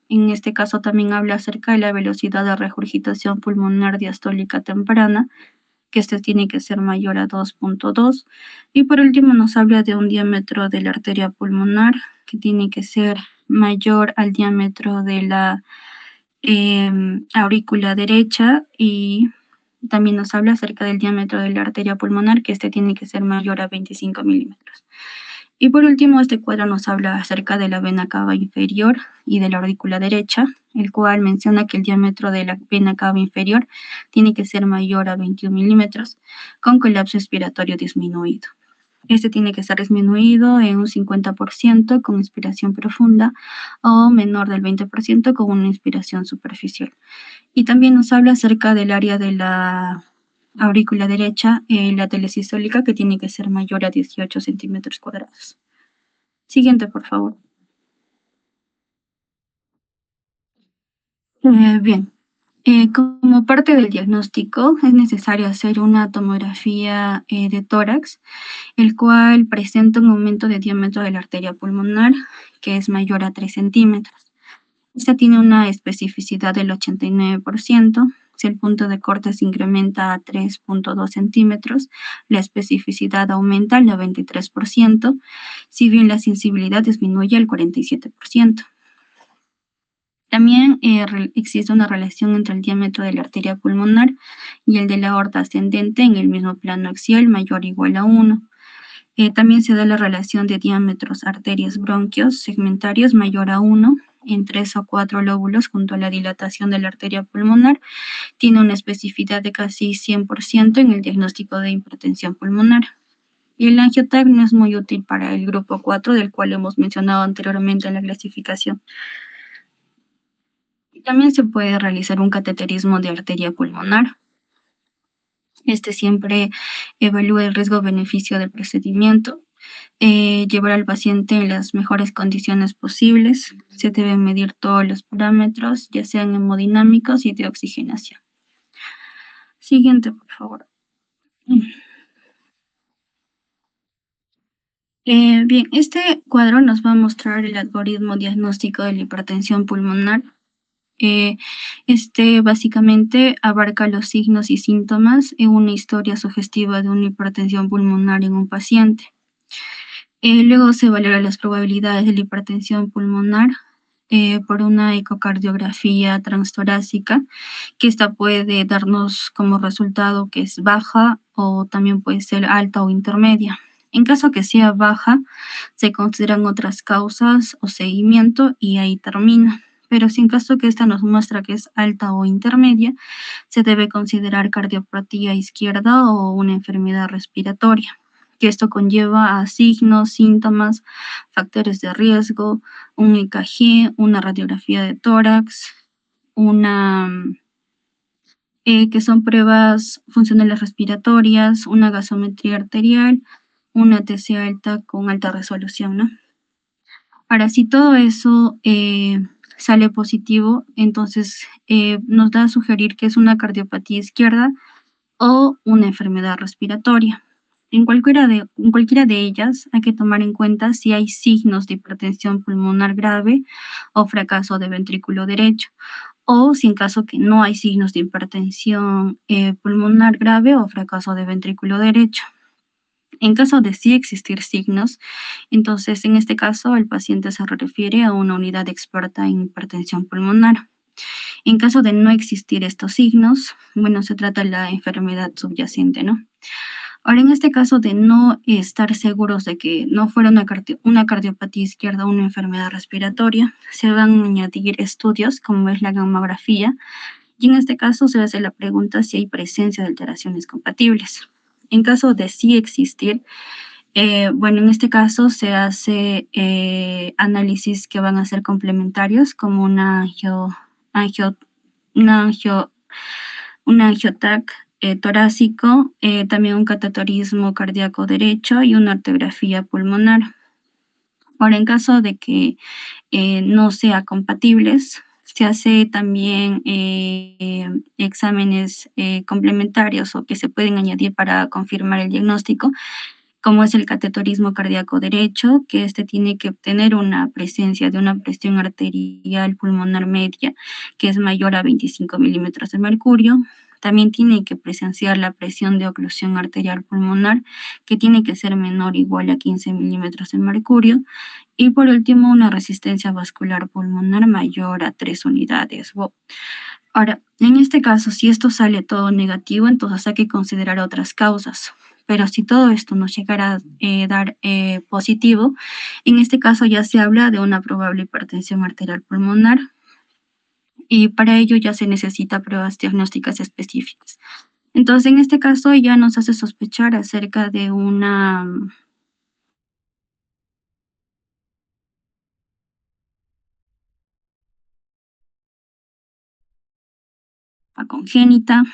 En este caso también habla acerca de la velocidad de regurgitación pulmonar diastólica temprana, que tiene que ser mayor a 2.2. Y por último nos habla de un diámetro de la arteria pulmonar, que tiene que ser mayor al diámetro de la aurícula derecha, y también nos habla acerca del diámetro de la arteria pulmonar, que tiene que ser mayor a 25 milímetros. Y por último, este cuadro nos habla acerca de la vena cava inferior y de la aurícula derecha, el cual menciona que el diámetro de la vena cava inferior tiene que ser mayor a 21 milímetros, con colapso expiratorio disminuido. Tiene que ser disminuido en un 50% con inspiración profunda o menor del 20% con una inspiración superficial. Y también nos habla acerca del área de la aurícula derecha, la telesistólica, que tiene que ser mayor a 18 centímetros cuadrados. Siguiente, por favor. Bien. Como parte del diagnóstico, es necesario hacer una tomografía de tórax, el cual presenta un aumento de diámetro de la arteria pulmonar, que es mayor a 3 centímetros. Esta tiene una especificidad del 89%. Si el punto de corte se incrementa a 3.2 centímetros, la especificidad aumenta al 93%, si bien la sensibilidad disminuye al 47%. También existe una relación entre el diámetro de la arteria pulmonar y el de la aorta ascendente en el mismo plano axial mayor o igual a 1. También se da la relación de diámetros arterias bronquios segmentarios mayor a 1 en 3 o 4 lóbulos junto a la dilatación de la arteria pulmonar. Tiene una especificidad de casi 100% en el diagnóstico de hipertensión pulmonar. Y el angioTAC no es muy útil para el grupo 4, del cual hemos mencionado anteriormente en la clasificación. También se puede realizar un cateterismo de arteria pulmonar. Este siempre evalúa el riesgo-beneficio del procedimiento, llevar al paciente en las mejores condiciones posibles. Se deben medir todos los parámetros, ya sean hemodinámicos y de oxigenación. Siguiente, por favor. Bien, este cuadro nos va a mostrar el algoritmo diagnóstico de la hipertensión pulmonar. Este básicamente abarca los signos y síntomas en una historia sugestiva de una hipertensión pulmonar en un paciente. Luego se valora las probabilidades de la hipertensión pulmonar por una ecocardiografía transtorácica, que esta puede darnos como resultado que es baja o también puede ser alta o intermedia. En caso que sea baja, se consideran otras causas o seguimiento y ahí termina. Pero si en caso que esta nos muestra que es alta o intermedia, se debe considerar cardiopatía izquierda o una enfermedad respiratoria, que esto conlleva a signos, síntomas, factores de riesgo, un EKG, una radiografía de tórax, que son pruebas funcionales respiratorias, una gasometría arterial, una TC alta con alta resolución, ¿no? Ahora, si todo eso sale positivo, entonces nos da a sugerir que es una cardiopatía izquierda o una enfermedad respiratoria. En cualquiera de ellas hay que tomar en cuenta si hay signos de hipertensión pulmonar grave o fracaso de ventrículo derecho, o si en caso que no hay signos de hipertensión pulmonar grave o fracaso de ventrículo derecho. En caso de sí existir signos, entonces en este caso el paciente se refiere a una unidad experta en hipertensión pulmonar. En caso de no existir estos signos, bueno, se trata de la enfermedad subyacente, ¿no? Ahora, en este caso de no estar seguros de que no fuera una cardiopatía izquierda o una enfermedad respiratoria, se van a añadir estudios como es la gamografía, y en este caso se hace la pregunta si hay presencia de alteraciones compatibles. En caso de sí existir, bueno, en este caso se hace análisis que van a ser complementarios, como un angioTAC torácico, también un cateterismo cardíaco derecho y una arteriografía pulmonar. Ahora, en caso de que no sea compatibles, se hace también exámenes complementarios o que se pueden añadir para confirmar el diagnóstico, como es el cateterismo cardíaco derecho, que este tiene que obtener una presencia de una presión arterial pulmonar media que es mayor a 25 milímetros de mercurio. También tiene que presenciar la presión de oclusión arterial pulmonar, que tiene que ser menor o igual a 15 milímetros de mercurio. Y por último, una resistencia vascular pulmonar mayor a 3 unidades. Ahora, en este caso, si esto sale todo negativo, entonces hay que considerar otras causas. Pero si todo esto nos llegara a dar positivo, en este caso ya se habla de una probable hipertensión arterial pulmonar, y para ello ya se necesita pruebas diagnósticas específicas. Entonces, en este caso ya nos hace sospechar acerca de una congénita,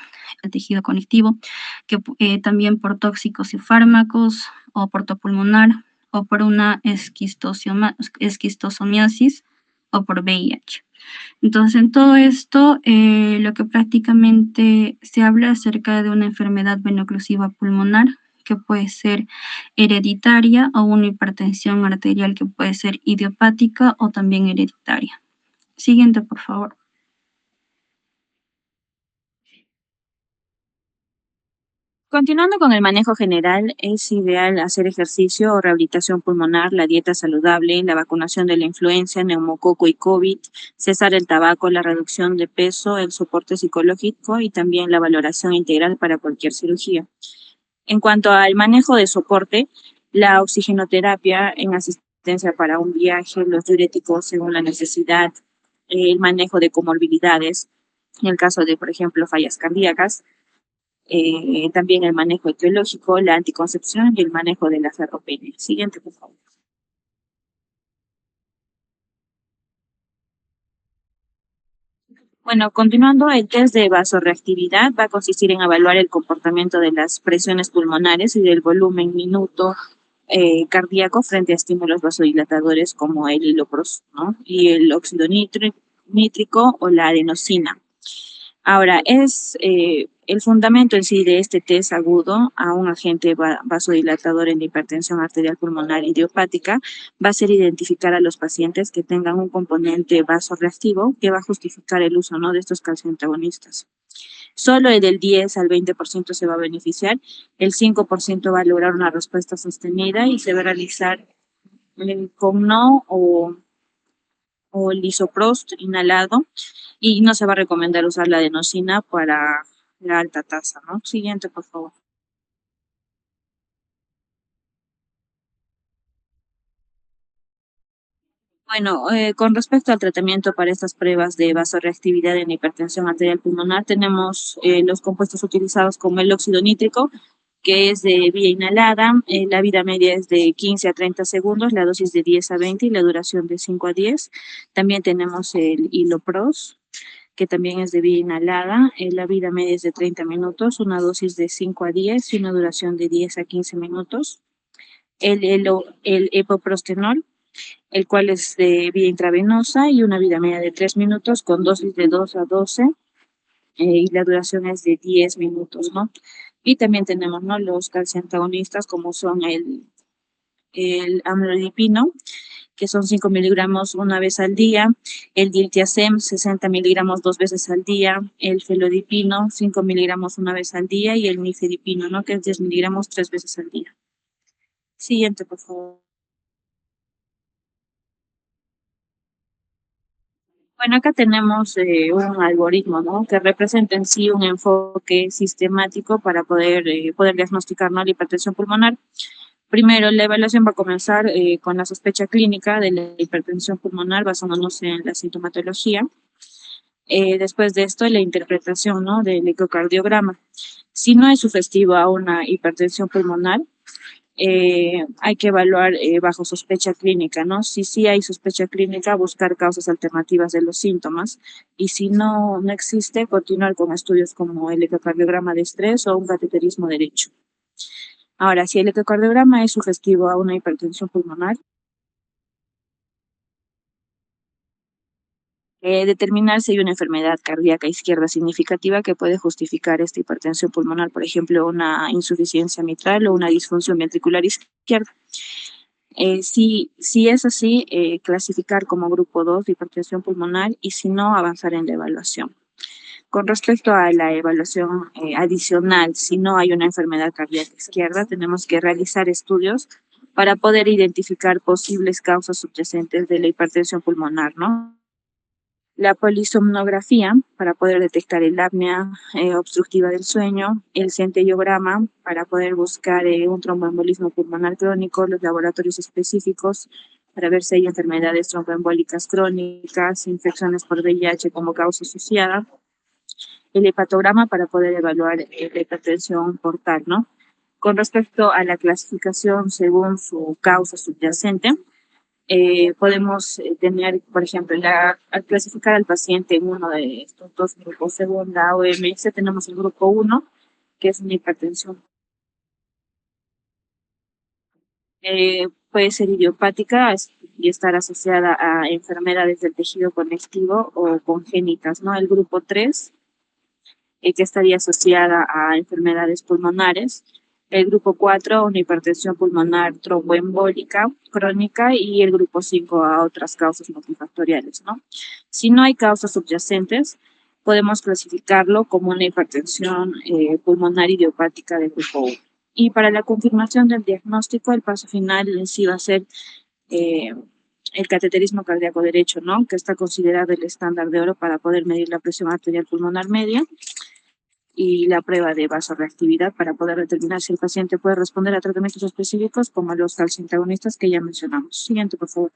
el tejido conectivo, que también por tóxicos y fármacos, o por pulmonar, o por una esquistosomiasis, o por VIH. Entonces, en todo esto, lo que prácticamente se habla acerca de una enfermedad veno-oclusiva pulmonar, que puede ser hereditaria, o una hipertensión arterial que puede ser idiopática o también hereditaria. Siguiente, por favor. Continuando con el manejo general, es ideal hacer ejercicio o rehabilitación pulmonar, la dieta saludable, la vacunación de la influenza, neumococo y COVID, cesar el tabaco, la reducción de peso, el soporte psicológico y también la valoración integral para cualquier cirugía. En cuanto al manejo de soporte, la oxigenoterapia en asistencia para un viaje, los diuréticos según la necesidad, el manejo de comorbilidades, en el caso de, por ejemplo, fallas cardíacas, también el manejo etiológico, la anticoncepción y el manejo de la sarcopenia. Siguiente, por favor. Bueno, continuando, el test de vasorreactividad va a consistir en evaluar el comportamiento de las presiones pulmonares y del volumen minuto cardíaco frente a estímulos vasodilatadores como el hilopros, ¿no? Y el óxido nítrico o la adenosina. Ahora, es el fundamento en sí de este test agudo a un agente vasodilatador en la hipertensión arterial pulmonar idiopática va a ser identificar a los pacientes que tengan un componente vasorreactivo que va a justificar el uso, ¿no?, de estos calcioantagonistas. Solo el del 10 al 20% se va a beneficiar, el 5% va a lograr una respuesta sostenida y se va a realizar con no o el isoprost inhalado, y no se va a recomendar usar la adenosina para la alta tasa, ¿no? Siguiente, por favor. Bueno, con respecto al tratamiento para estas pruebas de vasorreactividad en hipertensión arterial pulmonar, tenemos los compuestos utilizados como el óxido nítrico, que es de vía inhalada, la vida media es de 15 a 30 segundos, la dosis de 10 a 20 y la duración de 5 a 10. También tenemos el hilopros, que también es de vía inhalada, la vida media es de 30 minutos, una dosis de 5 a 10 y una duración de 10 a 15 minutos. El epoprostenol, el cual es de vía intravenosa y una vida media de 3 minutos con dosis de 2 a 12 y la duración es de 10 minutos, ¿no? Y también tenemos, ¿no?, los calciantagonistas como son el amlodipino, que son 5 miligramos una vez al día, el diltiazem 60 miligramos 2 veces al día, el felodipino 5 miligramos una vez al día y el nifedipino, ¿no?, que es 10 miligramos 3 veces al día. Siguiente, por favor. Bueno, acá tenemos un algoritmo, ¿no?, que representa en sí un enfoque sistemático para poder diagnosticar, ¿no?, la hipertensión pulmonar. Primero, la evaluación va a comenzar con la sospecha clínica de la hipertensión pulmonar basándonos en la sintomatología. Después de esto, la interpretación, ¿no?, del ecocardiograma. Si no es sugestivo a una hipertensión pulmonar, hay que evaluar bajo sospecha clínica, ¿no? Si sí hay sospecha clínica, buscar causas alternativas de los síntomas. Y si no existe, continuar con estudios como el ecocardiograma de estrés o un cateterismo derecho. Ahora, si el ecocardiograma es sugestivo a una hipertensión pulmonar, determinar si hay una enfermedad cardíaca izquierda significativa que puede justificar esta hipertensión pulmonar, por ejemplo, una insuficiencia mitral o una disfunción ventricular izquierda. Si es así, clasificar como grupo 2 de hipertensión pulmonar y si no, avanzar en la evaluación. Con respecto a la evaluación adicional, si no hay una enfermedad cardíaca izquierda, tenemos que realizar estudios para poder identificar posibles causas subyacentes de la hipertensión pulmonar, ¿no? La polisomnografía, para poder detectar el apnea obstructiva del sueño, el centellograma, para poder buscar un tromboembolismo pulmonar crónico, los laboratorios específicos, para ver si hay enfermedades tromboembólicas crónicas, infecciones por VIH como causa asociada, el hepatograma para poder evaluar la hipertensión portal, ¿no? Con respecto a la clasificación según su causa subyacente, podemos tener, por ejemplo, al clasificar al paciente en uno de estos dos grupos, según la OMS, tenemos el grupo 1, que es una hipertensión. Puede ser idiopática y estar asociada a enfermedades del tejido conectivo o congénitas, ¿no? El grupo 3, que estaría asociada a enfermedades pulmonares. El grupo 4, una hipertensión pulmonar tromboembólica crónica, y el grupo 5 a otras causas multifactoriales, ¿no? Si no hay causas subyacentes, podemos clasificarlo como una hipertensión pulmonar idiopática de grupo 1. Y para la confirmación del diagnóstico, el paso final en sí va a ser el cateterismo cardíaco derecho, ¿no?, que está considerado el estándar de oro para poder medir la presión arterial pulmonar media. y la prueba de vasoreactividad para poder determinar si el paciente puede responder a tratamientos específicos como los calcintagonistas que ya mencionamos. Siguiente, por favor.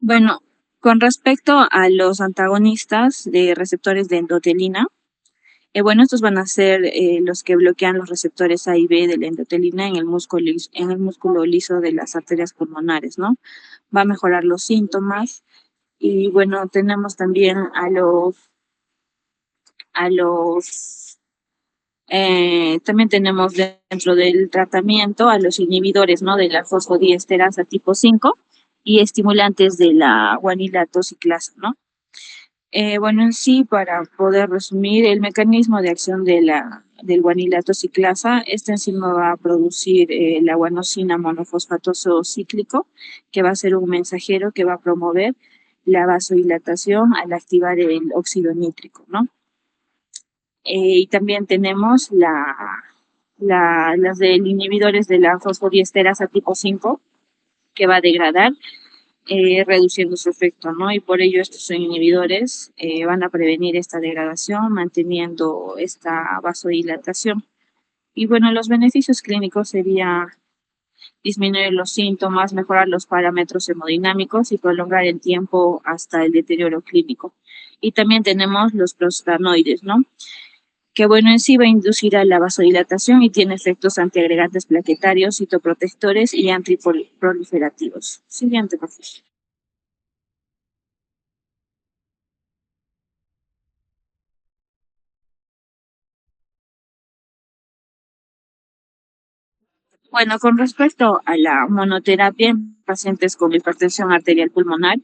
Bueno, con respecto a los antagonistas de receptores de endotelina, bueno, estos van a ser los que bloquean los receptores A y B de la endotelina en el músculo liso de las arterias pulmonares, ¿no? Va a mejorar los síntomas. Y bueno, tenemos también también tenemos dentro del tratamiento a los inhibidores, ¿no? De la fosfodiesterasa tipo 5 y estimulantes de la guanilato ciclasa, ¿no? Bueno, en sí, para poder resumir el mecanismo de acción del guanilato ciclasa, esta enzima va a producir la guanosina monofosfatoso cíclico, que va a ser un mensajero que va a promover la vasodilatación al activar el óxido nítrico, ¿no? Y también tenemos las del inhibidores de la fosfodiesterasa tipo 5, que va a degradar reduciendo su efecto, ¿no? Y por ello estos inhibidores van a prevenir esta degradación, manteniendo esta vasodilatación. Y bueno, los beneficios clínicos sería disminuir los síntomas, mejorar los parámetros hemodinámicos y prolongar el tiempo hasta el deterioro clínico. Y también tenemos los prostanoides, ¿no? Que bueno, en sí va a inducir a la vasodilatación y tiene efectos antiagregantes plaquetarios, citoprotectores y antiproliferativos. Siguiente, por favor. Bueno, con respecto a la monoterapia en pacientes con hipertensión arterial pulmonar,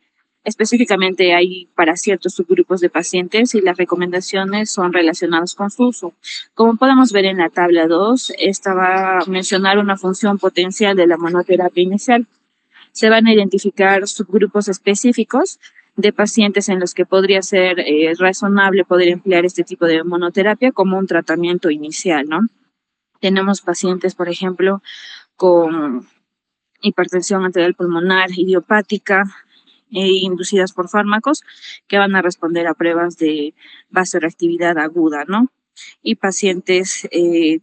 específicamente hay para ciertos subgrupos de pacientes y las recomendaciones son relacionadas con su uso. Como podemos ver en la tabla 2, esta va a mencionar una función potencial de la monoterapia inicial. Se van a identificar subgrupos específicos de pacientes en los que podría ser razonable poder emplear este tipo de monoterapia como un tratamiento inicial, ¿no? Tenemos pacientes, por ejemplo, con hipertensión arterial pulmonar idiopática inducidas por fármacos que van a responder a pruebas de vasoreactividad aguda, ¿no? Y pacientes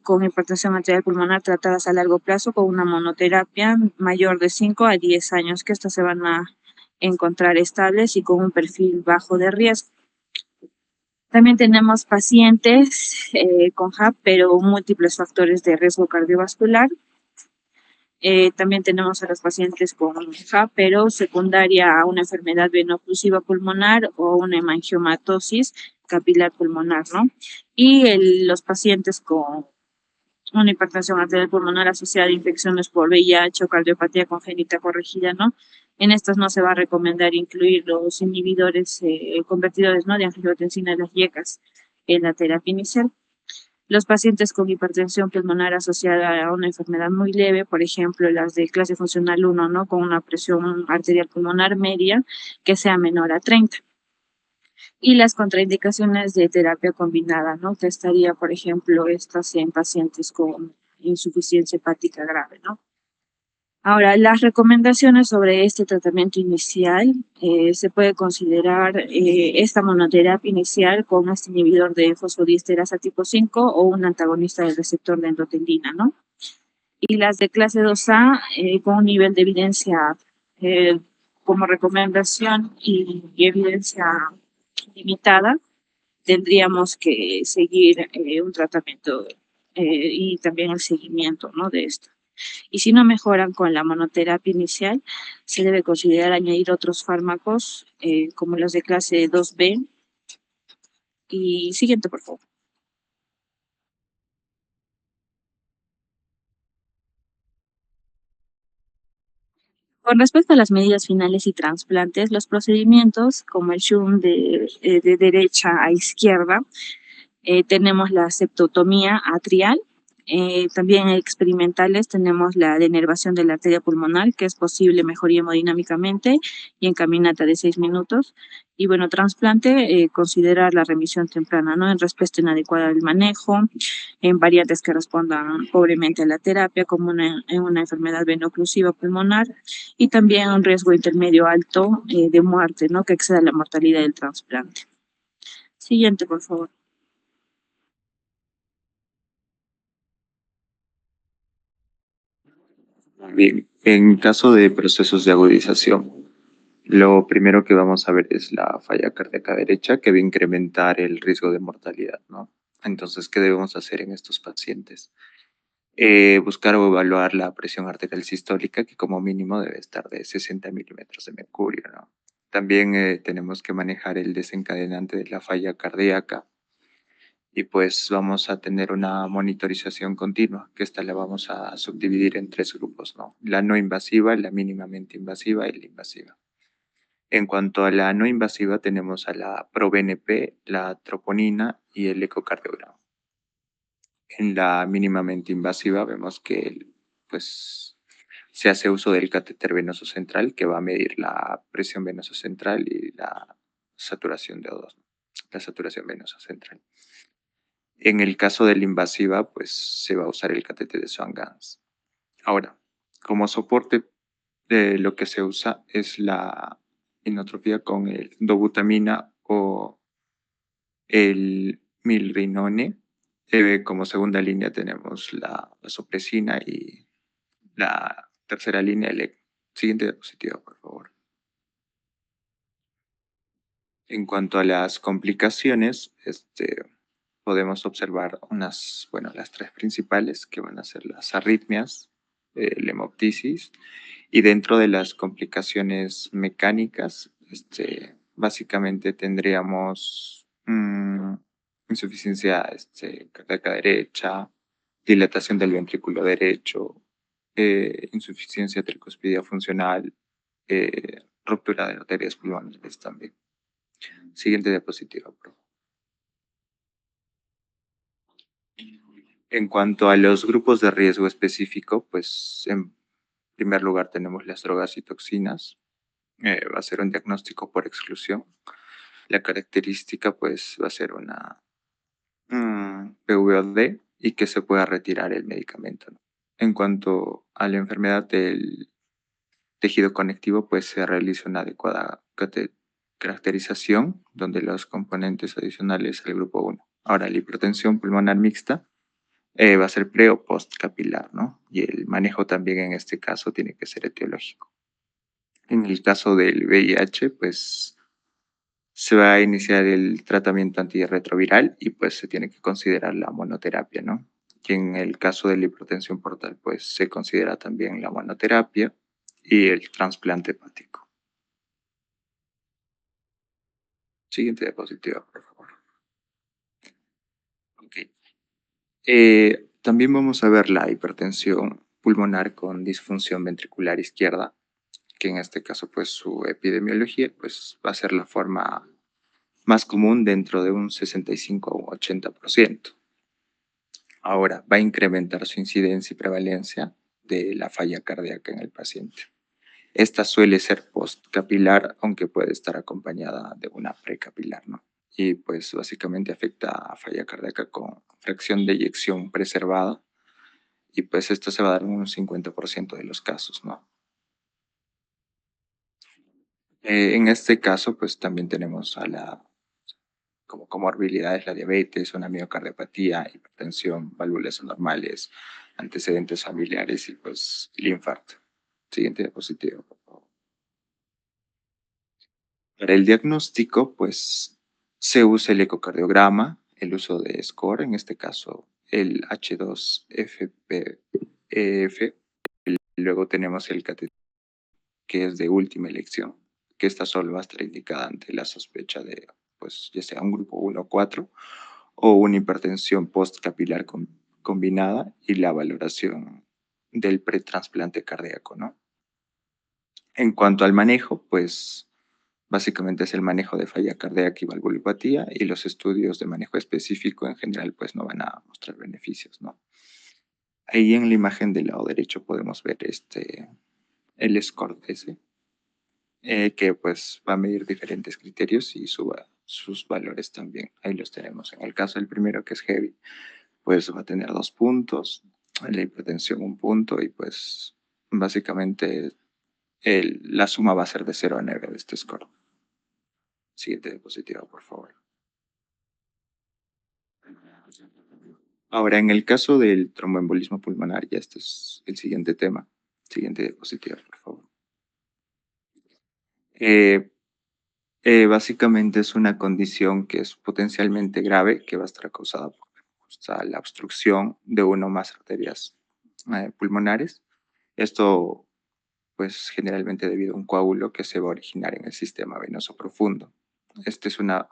con hipertensión arterial pulmonar tratadas a largo plazo con una monoterapia mayor de 5 a 10 años, que estas se van a encontrar estables y con un perfil bajo de riesgo. También tenemos pacientes con HAP, pero múltiples factores de riesgo cardiovascular. También tenemos a los pacientes con HAP, pero secundaria a una enfermedad veno-oclusiva pulmonar o una hemangiomatosis capilar pulmonar, ¿no? Y los pacientes con una hipertensión arterial pulmonar asociada a infecciones por VIH o cardiopatía congénita corregida, ¿no? En estas no se va a recomendar incluir los inhibidores convertidores, ¿no? De angiotensina de las IECAS en la terapia inicial. Los pacientes con hipertensión pulmonar asociada a una enfermedad muy leve, por ejemplo, las de clase funcional 1, ¿no? Con una presión arterial pulmonar media que sea menor a 30. Y las contraindicaciones de terapia combinada, ¿no? Que estaría, por ejemplo, estas en pacientes con insuficiencia hepática grave, ¿no? Ahora, las recomendaciones sobre este tratamiento inicial, se puede considerar esta monoterapia inicial con este inhibidor de fosfodiesterasa tipo 5 o un antagonista del receptor de endotelina, ¿no? Y las de clase 2A con un nivel de evidencia como recomendación y evidencia limitada, tendríamos que seguir un tratamiento y también el seguimiento, ¿no? De esto. Y si no mejoran con la monoterapia inicial, se debe considerar añadir otros fármacos como los de clase 2B. Y siguiente, por favor. Con respecto a las medidas finales y trasplantes, los procedimientos como el shunt de derecha a izquierda, tenemos la septotomía atrial También experimentales tenemos la denervación de la arteria pulmonar, que es posible mejoría hemodinámicamente y en caminata de 6 minutos. Y bueno, trasplante, considerar la remisión temprana, ¿no? En respuesta inadecuada del manejo, en variantes que respondan pobremente a la terapia, como en una enfermedad veno-oclusiva pulmonar, y también un riesgo intermedio alto de muerte, ¿no? Que exceda la mortalidad del trasplante. Siguiente, por favor. Bien, en caso de procesos de agudización, lo primero que vamos a ver es la falla cardíaca derecha, que va a incrementar el riesgo de mortalidad, ¿no? Entonces, ¿qué debemos hacer en estos pacientes? Buscar o evaluar la presión arterial sistólica, que como mínimo debe estar de 60 milímetros de mercurio, ¿no? También tenemos que manejar el desencadenante de la falla cardíaca, y pues vamos a tener una monitorización continua, que esta la vamos a subdividir en 3 grupos, ¿no? La no invasiva, la mínimamente invasiva y la invasiva. En cuanto a la no invasiva, tenemos a la ProBNP, la troponina y el ecocardiograma. En la mínimamente invasiva vemos que pues, se hace uso del catéter venoso central, que va a medir la presión venosa central y la saturación de O2, ¿no? La saturación venosa central. En el caso de la invasiva, pues se va a usar el catéter de Swan-Ganz. Ahora, como soporte, lo que se usa es la inotropía con el dobutamina o el milrinone. Como segunda línea tenemos la vasopresina y la tercera línea, el siguiente diapositiva, por favor. En cuanto a las complicaciones, podemos observar las 3 principales, que van a ser las arritmias, la hemoptisis, y dentro de las complicaciones mecánicas, básicamente tendríamos insuficiencia cardíaca derecha, dilatación del ventrículo derecho, insuficiencia tricuspidia funcional, ruptura de arterias pulmonares también. Siguiente diapositiva, por favor. En cuanto a los grupos de riesgo específico, pues en primer lugar tenemos las drogas y toxinas. Va a ser un diagnóstico por exclusión. La característica pues va a ser una PVOD y que se pueda retirar el medicamento, ¿no? En cuanto a la enfermedad del tejido conectivo, pues se realiza una adecuada caracterización donde los componentes adicionales al grupo 1. Ahora, la hipertensión pulmonar mixta va a ser pre o post capilar, ¿no? Y el manejo también en este caso tiene que ser etiológico. En el caso del VIH, pues se va a iniciar el tratamiento antirretroviral y pues se tiene que considerar la monoterapia, ¿no? Y en el caso de la hipertensión portal, pues se considera también la monoterapia y el trasplante hepático. Siguiente diapositiva, por favor. Ok. También vamos a ver la hipertensión pulmonar con disfunción ventricular izquierda, que en este caso pues su epidemiología pues va a ser la forma más común dentro de un 65 o 80%. Ahora, va a incrementar su incidencia y prevalencia de la falla cardíaca en el paciente. Esta suele ser postcapilar, aunque puede estar acompañada de una precapilar, ¿no? Y pues básicamente afecta a falla cardíaca con fracción de eyección preservada, y pues esto se va a dar en un 50% de los casos, ¿no? En este caso, pues también tenemos como comorbilidades la diabetes, una miocardiopatía, hipertensión, válvulas anormales, antecedentes familiares y pues el infarto. Siguiente diapositiva, por favor. Para el diagnóstico, pues se usa el ecocardiograma, el uso de SCORE, en este caso el H2FPEF. Luego tenemos el catéter, que es de última elección, que esta solo va a estar indicada ante la sospecha de, pues, ya sea un grupo 1 o 4 o una hipertensión postcapilar combinada y la valoración del pretransplante cardíaco, ¿no? En cuanto al manejo, pues básicamente es el manejo de falla cardíaca y valvulopatía, y los estudios de manejo específico en general pues no van a mostrar beneficios, ¿no? Ahí en la imagen del lado derecho podemos ver el score ese, que pues va a medir diferentes criterios y sus valores también. Ahí los tenemos. En el caso del primero, que es heavy, pues va a tener 2 puntos, la hipertensión 1 punto y pues básicamente la suma va a ser de 0 a 9 de este score. Siguiente diapositiva, por favor. Ahora, en el caso del tromboembolismo pulmonar, ya este es el siguiente tema. Siguiente diapositiva, por favor. Básicamente es una condición que es potencialmente grave, que va a estar causada por la obstrucción de una o más arterias pulmonares. Esto, pues, generalmente debido a un coágulo que se va a originar en el sistema venoso profundo. Esta es una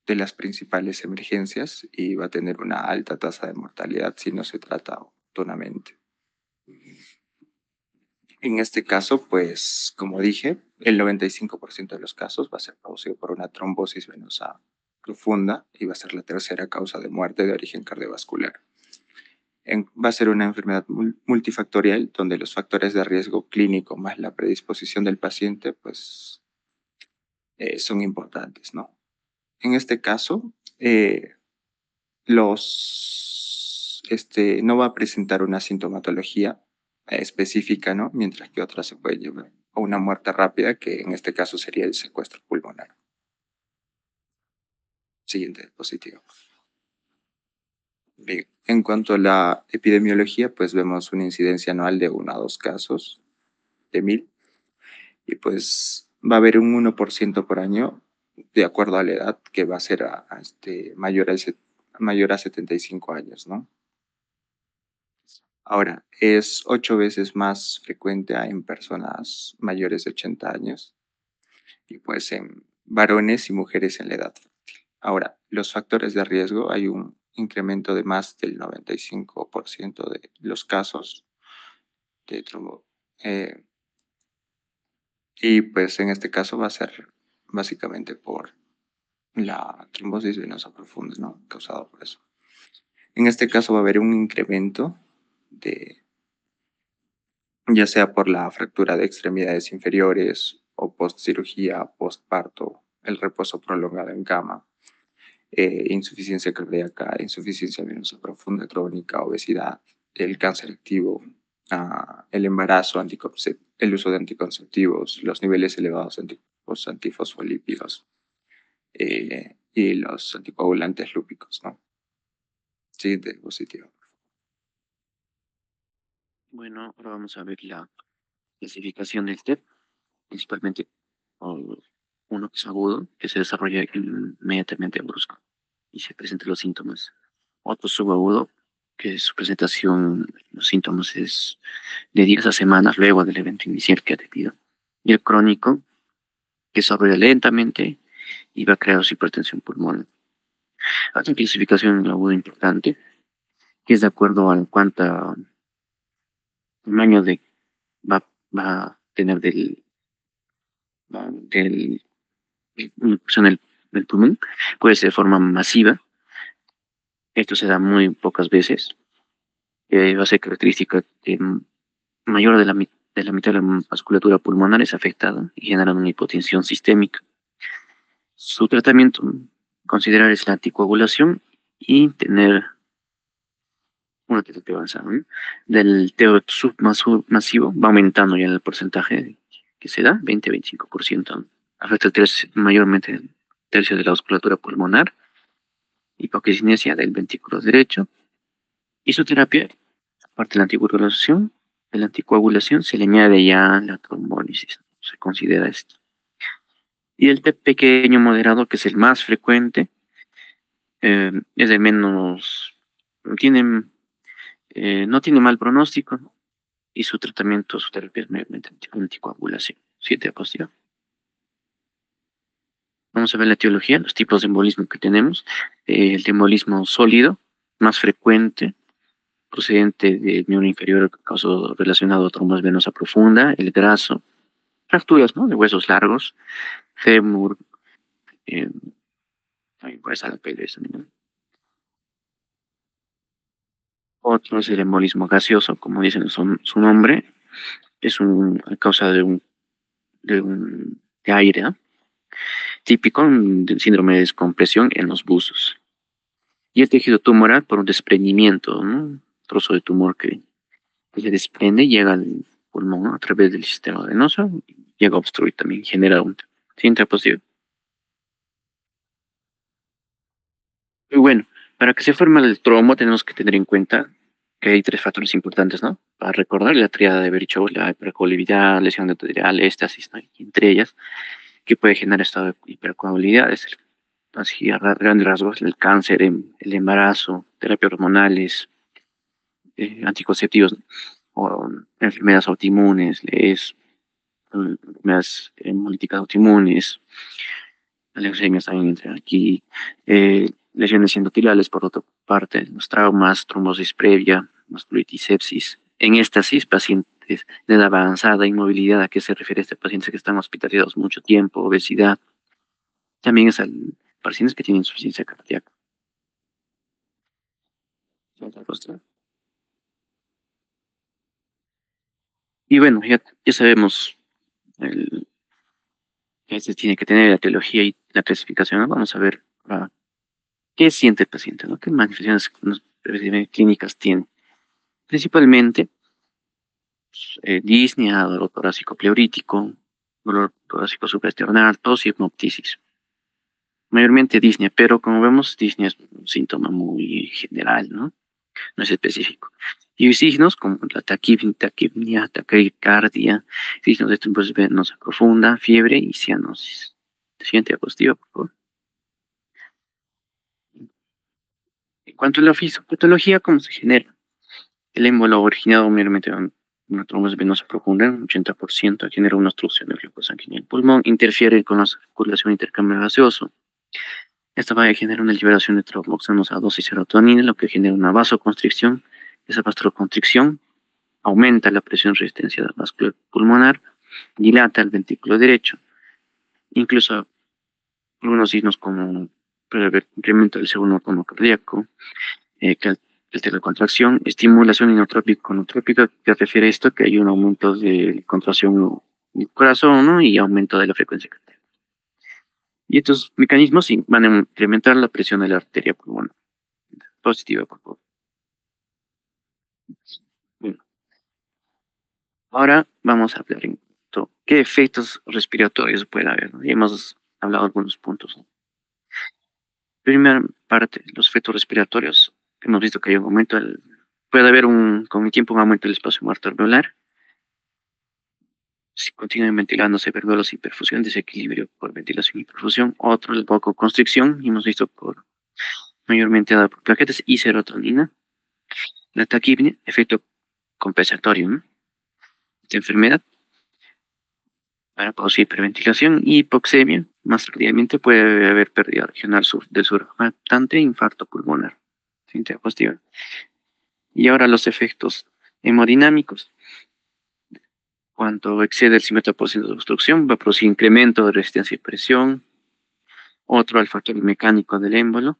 de las principales emergencias y va a tener una alta tasa de mortalidad si no se trata oportunamente. En este caso, pues, como dije, el 95% de los casos va a ser producido por una trombosis venosa profunda y va a ser la tercera causa de muerte de origen cardiovascular. Va a ser una enfermedad multifactorial donde los factores de riesgo clínico más la predisposición del paciente, pues, son importantes, ¿no? En este caso, no va a presentar una sintomatología específica, ¿no? Mientras que otra se puede llevar a una muerte rápida, que en este caso sería el secuestro pulmonar. Siguiente diapositiva. Bien, en cuanto a la epidemiología, pues vemos una incidencia anual de 1 a 2 casos de 1000 y pues va a haber un 1% por año de acuerdo a la edad, que va a ser mayor a 75 años, ¿no? Ahora, es 8 veces más frecuente en personas mayores de 80 años y pues en varones y mujeres en la edad fértil. Ahora, los factores de riesgo, hay un incremento de más del 95% de los casos de trombo. Y pues en este caso va a ser básicamente por la trombosis venosa profunda, ¿no? Causado por eso. En este caso va a haber un incremento ya sea por la fractura de extremidades inferiores o postcirugía, postparto, el reposo prolongado en cama, insuficiencia cardíaca, insuficiencia venosa profunda crónica, obesidad, el cáncer activo, el embarazo, el uso de anticonceptivos, los niveles elevados de antifosfolípidos y los anticoagulantes lúpicos, ¿no? Siguiente diapositiva. Bueno, ahora vamos a ver la clasificación del TEP, principalmente uno que es agudo, que se desarrolla inmediatamente brusco y se presentan los síntomas. Otro subagudo, que su presentación, los síntomas es de 10 a semanas luego del evento inicial que ha tenido. Y el crónico, que se desarrolla lentamente y va a crear hipertensión pulmonar. Otra clasificación en el agudo importante, que es de acuerdo a cuánta tamaño va a tener del del pulmón, puede ser de forma masiva. Esto se da muy pocas veces. Va a ser característica de mayor de la mitad de la vasculatura pulmonar es afectada y generan una hipotensión sistémica. Su tratamiento considerar es la anticoagulación y tener una terapia avanzada, ¿no? Del TEO submasivo va aumentando ya el porcentaje que se da, 20-25%. Afecta mayormente el tercio de la vasculatura pulmonar, hipoquinesia del ventrículo derecho. Y su terapia, aparte de la anticoagulación, se le añade ya la trombólisis. Se considera esto. Y el TEP pequeño moderado, que es el más frecuente, es de menos, tiene, no tiene mal pronóstico, ¿no? Y su tratamiento, su terapia es mayormente anticoagulación. 7 diapositiva. Vamos a ver la etiología, los tipos de embolismo que tenemos. El embolismo sólido, más frecuente, procedente del miembro inferior, caso relacionado a trombos venosa profunda, el graso, fracturas, ¿no? De huesos largos, fémur, también puede estar la pelvis, ¿no? Otro es el embolismo gaseoso, como dicen su nombre, es a causa de aire, ¿no? Típico del síndrome de descompresión en los buzos. Y el tejido tumoral por un desprendimiento, ¿no? Un trozo de tumor que se desprende, llega al pulmón, ¿no? A través del sistema venoso, llega a obstruir también, genera un siguiente diapositiva. Y bueno, para que se forme el trombo tenemos que tener en cuenta que hay tres factores importantes, ¿no? Para recordar la triada de Virchow, la hipercoagulabilidad, lesión endotelial, éstasis, ¿no? Y entre ellas, que puede generar estado de hipercoagulabilidad, es así a grandes rasgos, el cáncer, el embarazo, terapias hormonales, anticonceptivos, ¿no? O enfermedades autoinmunes, enfermedades hemolíticas autoinmunes, las leucemias también entran aquí, lesiones endoteliales por otra parte, los traumas, trombosis previa, vasculitis, sepsis. En éstasis, pacientes de edad avanzada, inmovilidad, ¿a qué se refiere este pacientes que están hospitalizados mucho tiempo, obesidad? También es al pacientes que tienen insuficiencia cardíaca. Y bueno, ya sabemos que se tiene que tener la etiología y la clasificación, ¿no? Vamos a ver qué siente el paciente, ¿no? ¿Qué manifestaciones clínicas tiene? Principalmente disnea, dolor torácico pleurítico, dolor torácico supraesternal, tos y hipnoptisis. Mayormente disnea, pero como vemos, disnea es un síntoma muy general, ¿no? No es específico. Y signos como la taquipnea, taquicardia, signos de trombosis venosa profunda, fiebre y cianosis. Siguiente diapositiva, por favor. En cuanto a la fisiopatología, ¿cómo se genera? El émbolo originado mayormente en una trombosis venosa profunda, un 80%, genera una obstrucción del flujo sanguíneo en el pulmón, interfiere con la circulación e intercambio gaseoso. Esta va a generar una liberación de tromboxanos a dosis serotonina, lo que genera una vasoconstricción. Esa vasoconstricción aumenta la presión resistencia vascular pulmonar, dilata el ventrículo derecho, incluso algunos signos como incremento del segundo tono cardíaco, contracción, estimulación inotrópica, que refiere a esto que hay un aumento de contracción del corazón, ¿no? Y aumento de la frecuencia cardíaca. Y estos mecanismos sí, van a incrementar la presión de la arteria pulmonar. Positiva, por favor. Bueno, ahora vamos a hablar en qué efectos respiratorios puede haber, ¿no? Ya hemos hablado de algunos puntos, ¿no? Primera parte, los efectos respiratorios. Hemos visto que hay un aumento, puede haber con el tiempo un aumento del espacio muerto alveolar. Si continúan ventilándose alveolos y perfusión, desequilibrio por ventilación y perfusión. Otro, el constricción, hemos visto mayormente dado por plaquetas y serotonina. La taquipnea, efecto compensatorio, ¿no? Esta enfermedad para producir hiperventilación y hipoxemia. Más tardíamente puede haber pérdida regional del surfactante e infarto pulmonar. Siguiente diapositiva. Y ahora los efectos hemodinámicos. Cuando excede el 50% de obstrucción, va a producir incremento de resistencia y presión. Otro, al factor mecánico del émbolo.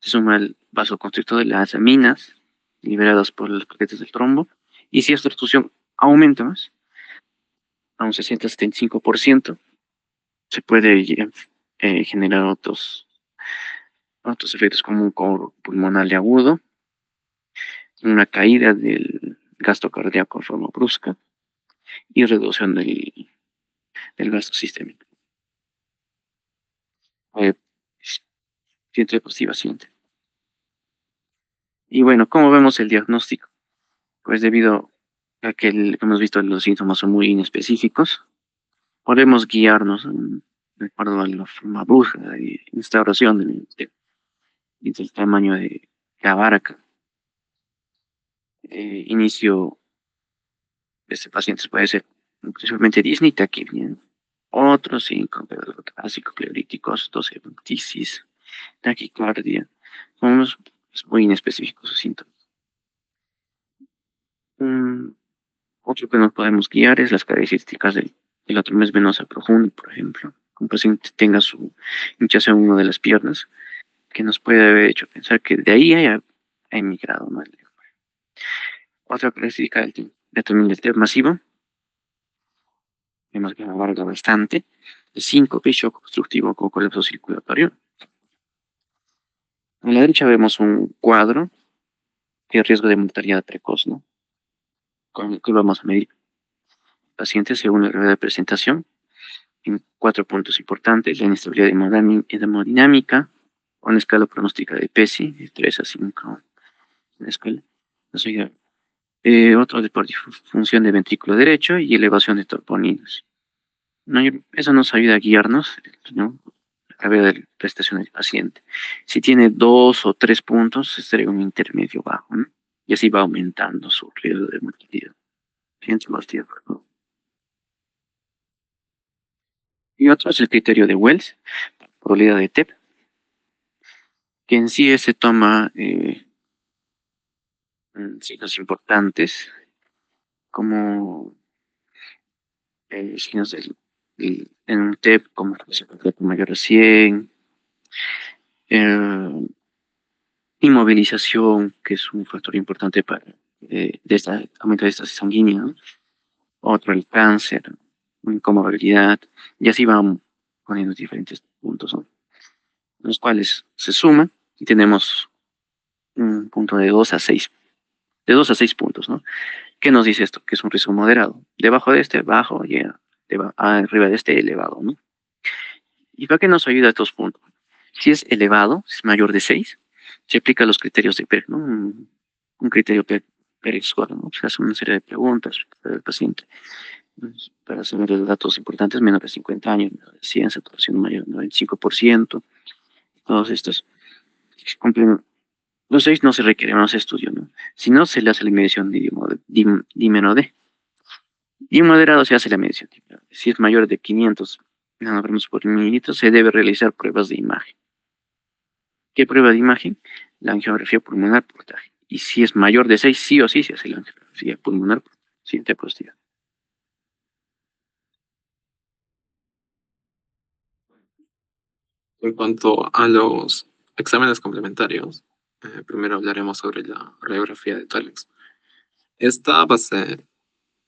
Se suma el vasoconstrictor de las aminas liberadas por los paquetes del trombo. Y si esta obstrucción aumenta más, a un 60-75%, se puede generar otros efectos como un coro pulmonar agudo, una caída del gasto cardíaco en forma brusca y reducción del gasto sistémico. Siguiente diapositiva, siguiente. Y bueno, ¿cómo vemos el diagnóstico? Pues debido a que hemos visto los síntomas son muy inespecíficos, podemos guiarnos de acuerdo a la forma brusca de instauración del tamaño de la barca. Inicio de este paciente puede ser principalmente disnea y taquipnea. Otros síncope torácico pleuríticos, tos, hepatitis, taquicardia. Son muy inespecíficos sus síntomas. Otro que nos podemos guiar es las características de la trombosis venosa profunda, por ejemplo. Un paciente tenga su hinchazón en una de las piernas, que nos puede haber hecho pensar que de ahí haya emigrado, ¿no? Otra característica también del TEP masivo, vemos que abarca bastante, el síncope, shock obstructivo con colapso circulatorio. A la derecha vemos un cuadro de riesgo de mortalidad precoz, ¿no? Con el que vamos a medir pacientes según la gravedad de presentación en 4 puntos importantes: la inestabilidad hemodinámica, una escala pronóstica de PESI de 3 a 5 en la escala. Otro de por función de ventrículo derecho y elevación de troponinas. Eso nos ayuda a guiarnos, ¿no?, a ver la prestación del paciente. Si tiene 2 o 3 puntos, sería un intermedio bajo, ¿no? Y así va aumentando su riesgo de mortalidad. Siguiente más tiempo, ¿no? Y otro es el criterio de Wells, probabilidad de TEP, que en sí se toma signos importantes como signos en un TEP como mayor de 100, inmovilización, que es un factor importante para aumento de esta sanguínea, ¿no? Otro el cáncer, incomorbilidad, y así van poniendo diferentes puntos, ¿no?, los cuales se suman y tenemos un punto de 2 a 6, puntos, ¿no? ¿Qué nos dice esto? Que es un riesgo moderado. Debajo de este, bajo, y arriba de este, elevado, ¿no? ¿Y para qué nos ayuda estos puntos? Si es elevado, si es mayor de 6, se aplica los criterios de PER, ¿no? Un criterio PER score, ¿no? Se hace una serie de preguntas al paciente para saber los datos importantes: menor de 50 años, menor de 100, saturación mayor del 95%, todos estos. Los 6 no se requiere más estudio, ¿no? Si no, se le hace la medición de dímero D. Y en moderado se hace la medición. Si es mayor de 500 nanogramos por mililitro, se debe realizar pruebas de imagen. ¿Qué prueba de imagen? La angiografía pulmonar por TAG. Y si es mayor de 6, sí o sí se hace la angiografía pulmonar por siguiente diapositiva. En cuanto a los exámenes complementarios, primero hablaremos sobre la radiografía de tórax. Esta va a ser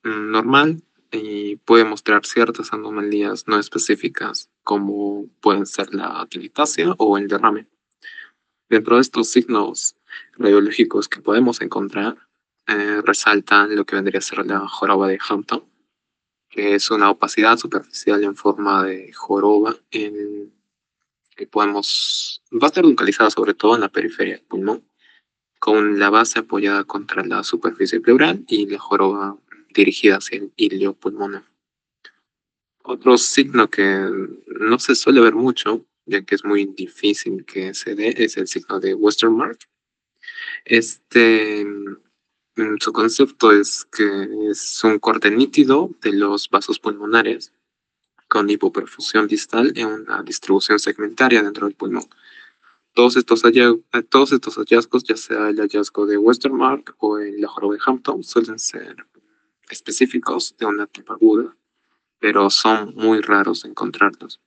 normal y puede mostrar ciertas anomalías no específicas, como pueden ser la tilitasia o el derrame. Dentro de estos signos radiológicos que podemos encontrar, resaltan lo que vendría a ser la joroba de Hampton, que es una opacidad superficial en forma de joroba que va a estar localizada sobre todo en la periferia del pulmón, con la base apoyada contra la superficie pleural y la joroba dirigida hacia el ilio pulmonar. Otro signo que no se suele ver mucho, ya que es muy difícil que se dé, es el signo de Westermarck. Su concepto es que es un corte nítido de los vasos pulmonares con hipoperfusión distal en una distribución segmentaria dentro del pulmón. Todos estos hallazgos, ya sea el hallazgo de Westermarck o la joroba de Hampton, suelen ser específicos de una tipa aguda, pero son muy raros de encontrarlos.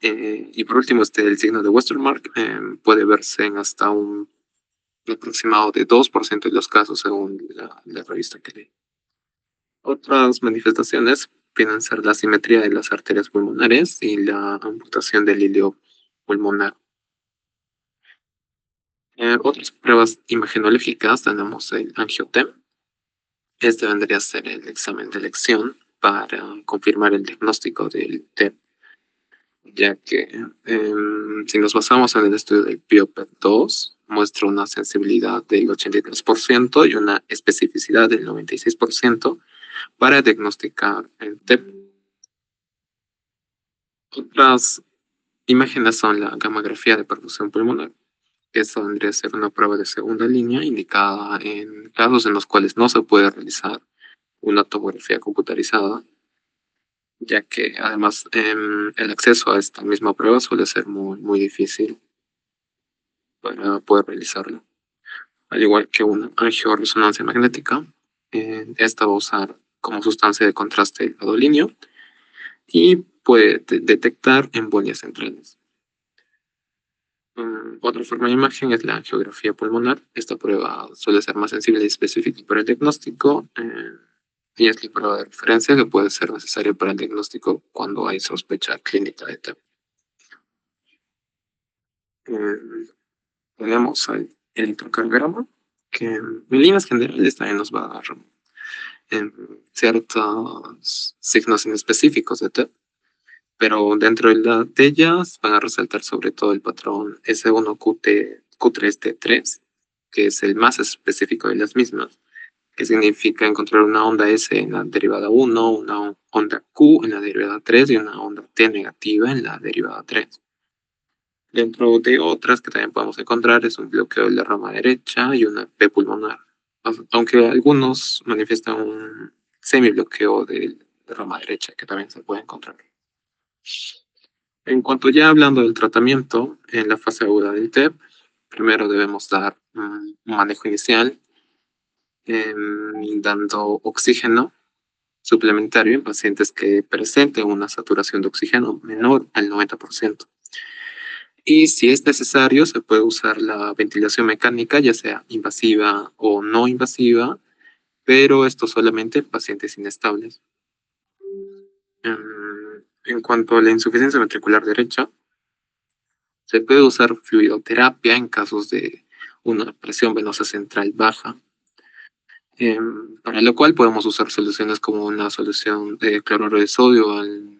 Y por último, el signo de Westermarck puede verse en hasta un aproximado de 2% de los casos, según la revista que leí. Otras manifestaciones pueden ser la simetría de las arterias pulmonares y la amputación del hilio pulmonar. Otras pruebas imagenológicas tenemos el angiotem. Este vendría a ser el examen de elección para confirmar el diagnóstico del TEP, ya que si nos basamos en el estudio del PIOPET-2, muestra una sensibilidad del 83% y una especificidad del 96% para diagnosticar el TEP. Otras imágenes son la gammagrafía de perfusión pulmonar. Esta vendría a ser una prueba de segunda línea indicada en casos en los cuales no se puede realizar una tomografía computarizada, ya que además el acceso a esta misma prueba suele ser muy, muy difícil para poder realizarlo. Al igual que una angioresonancia magnética, esta va a usar como sustancia de contraste el gadolínio y puede detectar embolias centrales. Otra forma de imagen es la angiografía pulmonar. Esta prueba suele ser más sensible y específica para el diagnóstico, y es la prueba de referencia que puede ser necesaria para el diagnóstico cuando hay sospecha clínica de TEP. Eh, Tenemos el electrocardiograma, que en líneas generales también nos va a dar ciertos signos inespecíficos de TEP, pero dentro de ellas van a resaltar sobre todo el patrón S1Q3T3, que es el más específico de las mismas, que significa encontrar una onda S en la derivada 1, una onda Q en la derivada 3 y una onda T negativa en la derivada 3. Dentro de otras que también podemos encontrar es un bloqueo de la rama derecha y una P pulmonar, aunque algunos manifiestan un semibloqueo de la rama derecha que también se puede encontrar. En cuanto ya hablando del tratamiento, en la fase aguda del TEP, primero debemos dar un manejo inicial, dando oxígeno suplementario en pacientes que presenten una saturación de oxígeno menor al 90%. Y si es necesario, se puede usar la ventilación mecánica, ya sea invasiva o no invasiva, pero esto solamente en pacientes inestables. En cuanto a la insuficiencia ventricular derecha, se puede usar fluidoterapia en casos de una presión venosa central baja, para lo cual podemos usar soluciones como una solución de cloruro de sodio al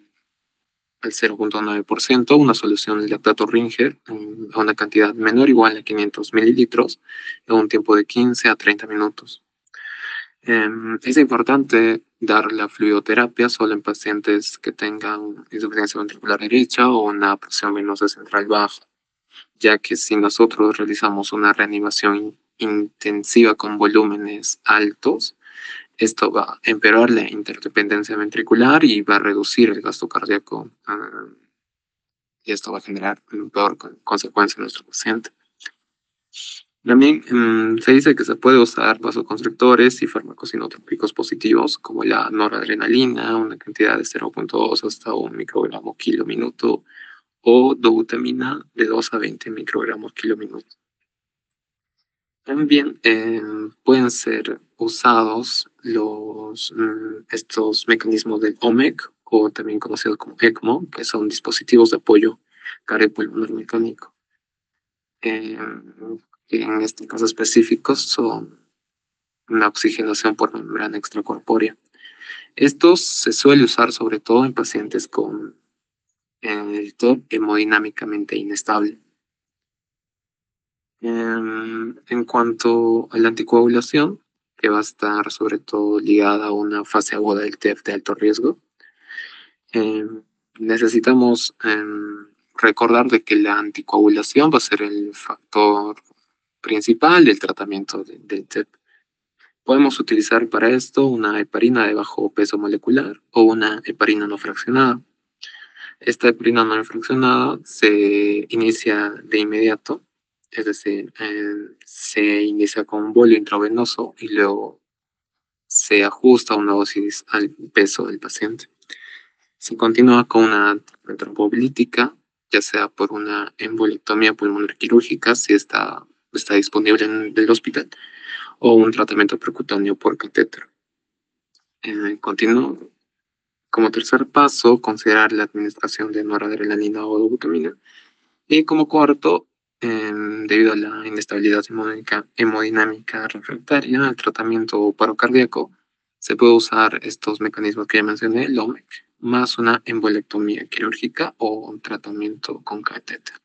0.9%, una solución de lactato Ringer a una cantidad menor o igual a 500 mililitros en un tiempo de 15 a 30 minutos. Es importante dar la fluidoterapia solo en pacientes que tengan insuficiencia ventricular derecha o una presión venosa central baja, ya que si nosotros realizamos una reanimación intensiva con volúmenes altos, esto va a empeorar la interdependencia ventricular y va a reducir el gasto cardíaco, y esto va a generar una peor consecuencia en nuestro paciente. También se dice que se puede usar vasoconstrictores y fármacos inotrópicos positivos, como la noradrenalina, una cantidad de 0.2 hasta 1 microgramo kilo minuto, o dobutamina de 2 a 20 microgramos kilo minuto. También pueden ser usados estos mecanismos del OMEC, o también conocidos como ECMO, que son dispositivos de apoyo cardiopulmonar mecánico. En este caso específico son una oxigenación por membrana extracorpórea. Esto se suele usar sobre todo en pacientes con el TEP hemodinámicamente inestable. En cuanto a la anticoagulación, que va a estar sobre todo ligada a una fase aguda del TEP de alto riesgo, necesitamos recordar de que la anticoagulación va a ser el factor principal del tratamiento del TEP. Podemos utilizar para esto una heparina de bajo peso molecular o una heparina no fraccionada. Esta heparina no fraccionada se inicia de inmediato, es decir, se inicia con un bolio intravenoso y luego se ajusta una dosis al peso del paciente. Se continúa con una tromboblítica, ya sea por una embolectomía pulmonar quirúrgica, si está disponible en el hospital, o un tratamiento percutáneo por catéter. Continúo. Como tercer paso, considerar la administración de noradrenalina o dobutamina. Y como cuarto, debido a la inestabilidad hemodinámica refractaria al tratamiento paro cardíaco, se puede usar estos mecanismos que ya mencioné, el OMEC, más una embolectomía quirúrgica o un tratamiento con catéter.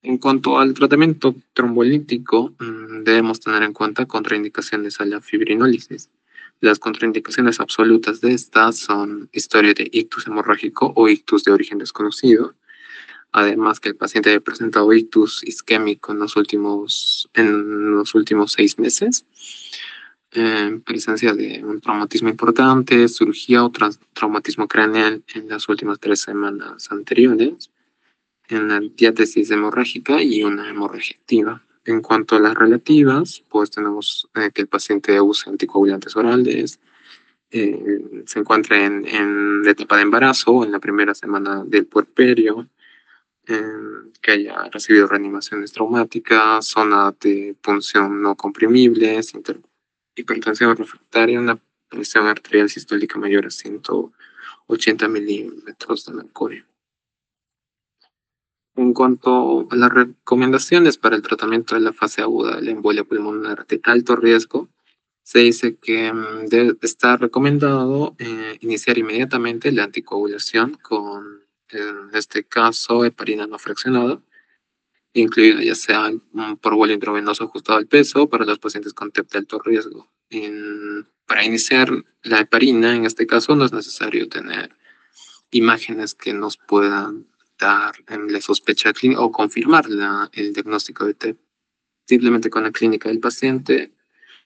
En cuanto al tratamiento trombolítico, debemos tener en cuenta contraindicaciones a la fibrinólisis. Las contraindicaciones absolutas de estas son historia de ictus hemorrágico o ictus de origen desconocido, además que el paciente haya presentado ictus isquémico en los últimos 6 meses, presencia de un traumatismo importante, cirugía o traumatismo craneal en las últimas 3 semanas anteriores, en la diátesis hemorrágica y una hemorragia activa. En cuanto a las relativas, pues tenemos que el paciente use anticoagulantes orales, se encuentra en la etapa de embarazo o en la primera semana del puerperio, que haya recibido reanimaciones traumáticas, zona de punción no comprimibles, hipertensión refractaria, una presión arterial sistólica mayor a 180 milímetros de mercurio. En cuanto a las recomendaciones para el tratamiento de la fase aguda de la embolia pulmonar de alto riesgo, se dice que debe estar recomendado iniciar inmediatamente la anticoagulación con, en este caso, heparina no fraccionada, incluido ya sea un porvuelo intravenoso ajustado al peso para los pacientes con TEP de alto riesgo. Para iniciar la heparina, en este caso, no es necesario tener imágenes que nos puedan dar la sospecha clínica o confirmar el diagnóstico de TEP. Simplemente con la clínica del paciente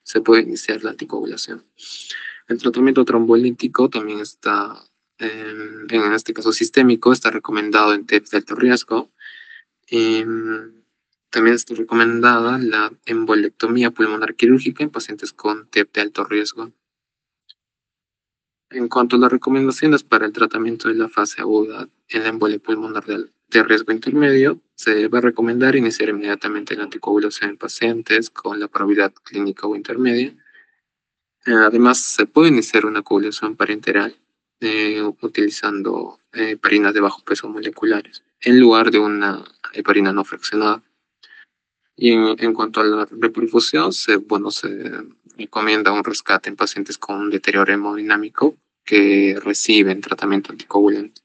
se puede iniciar la anticoagulación. El tratamiento trombolítico también está, en este caso sistémico, está recomendado en TEP de alto riesgo. También está recomendada la embolectomía pulmonar quirúrgica en pacientes con TEP de alto riesgo. En cuanto a las recomendaciones para el tratamiento de la fase aguda en la embolia pulmonar de riesgo intermedio, se va a recomendar iniciar inmediatamente la anticoagulación en pacientes con la probabilidad clínica o intermedia. Además, se puede iniciar una coagulación parenteral utilizando heparinas de bajo peso moleculares en lugar de una heparina no fraccionada. Y en cuanto a la reperfusión, se recomienda un rescate en pacientes con deterioro hemodinámico que reciben tratamiento anticoagulante.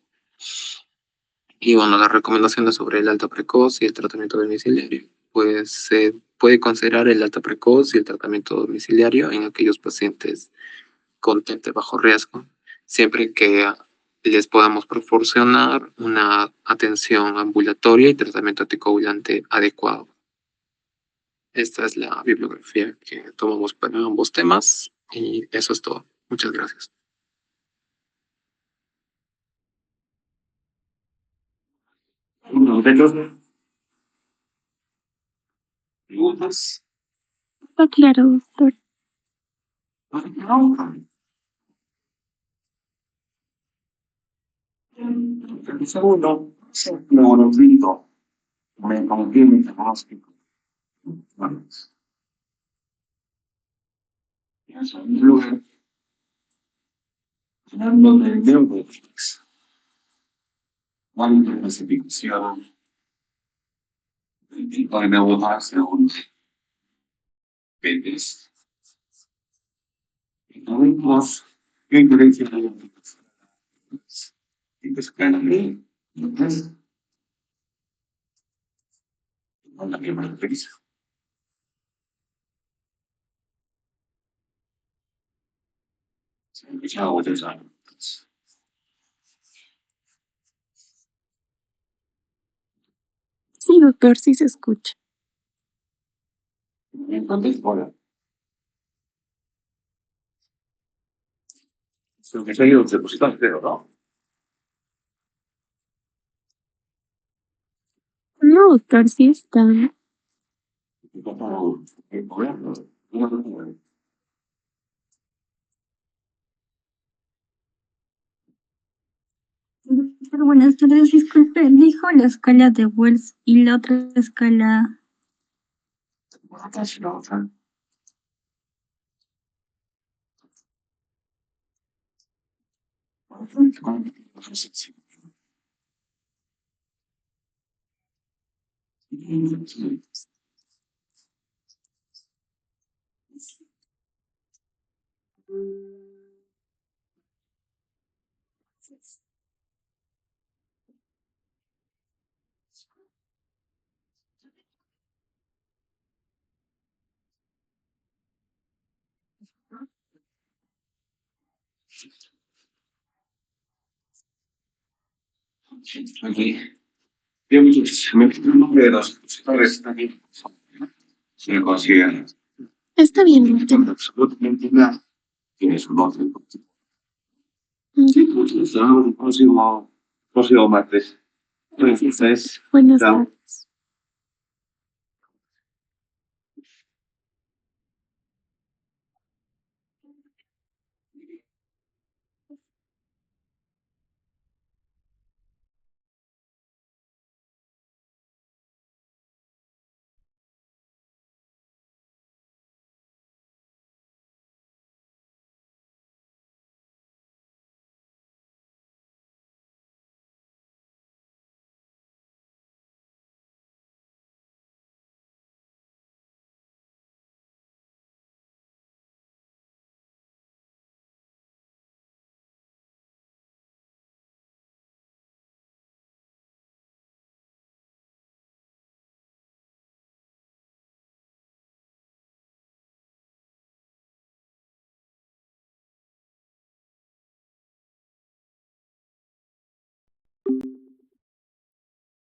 Y bueno, las recomendaciones sobre el alta precoz y el tratamiento domiciliario. Pues se puede considerar el alta precoz y el tratamiento domiciliario en aquellos pacientes con TEP de bajo riesgo, siempre que les podamos proporcionar una atención ambulatoria y tratamiento anticoagulante adecuado. Esta es la bibliografía que tomamos para ambos temas y eso es todo. Muchas gracias. ¿Preguntas? Está claro, doctor. El segundo, neurolito, me confirma el diagnóstico. En segundo lugar, hablando del neurofix, ¿cuál es la clasificación del tipo de neuronas según PETES? Y vemos qué diferencia hay entre las escalas de PETES con la que me refiero. Sí, doctor, sí se escucha. Entonces, ahora, lo que se ha ido depositando, pero no. No, doctor, sí está. Pero buenas tardes, disculpe, dijo la escala de Wells y la otra escala. Aquí. Bien, muchachos, me pido el nombre de los expositores también. Se me consiguen. Está bien, doctor. Absolutamente nada. Tiene su nombre. Mm. Sí, muchachos, próximo martes. Buenas tardes. Buenas Chao. tardes.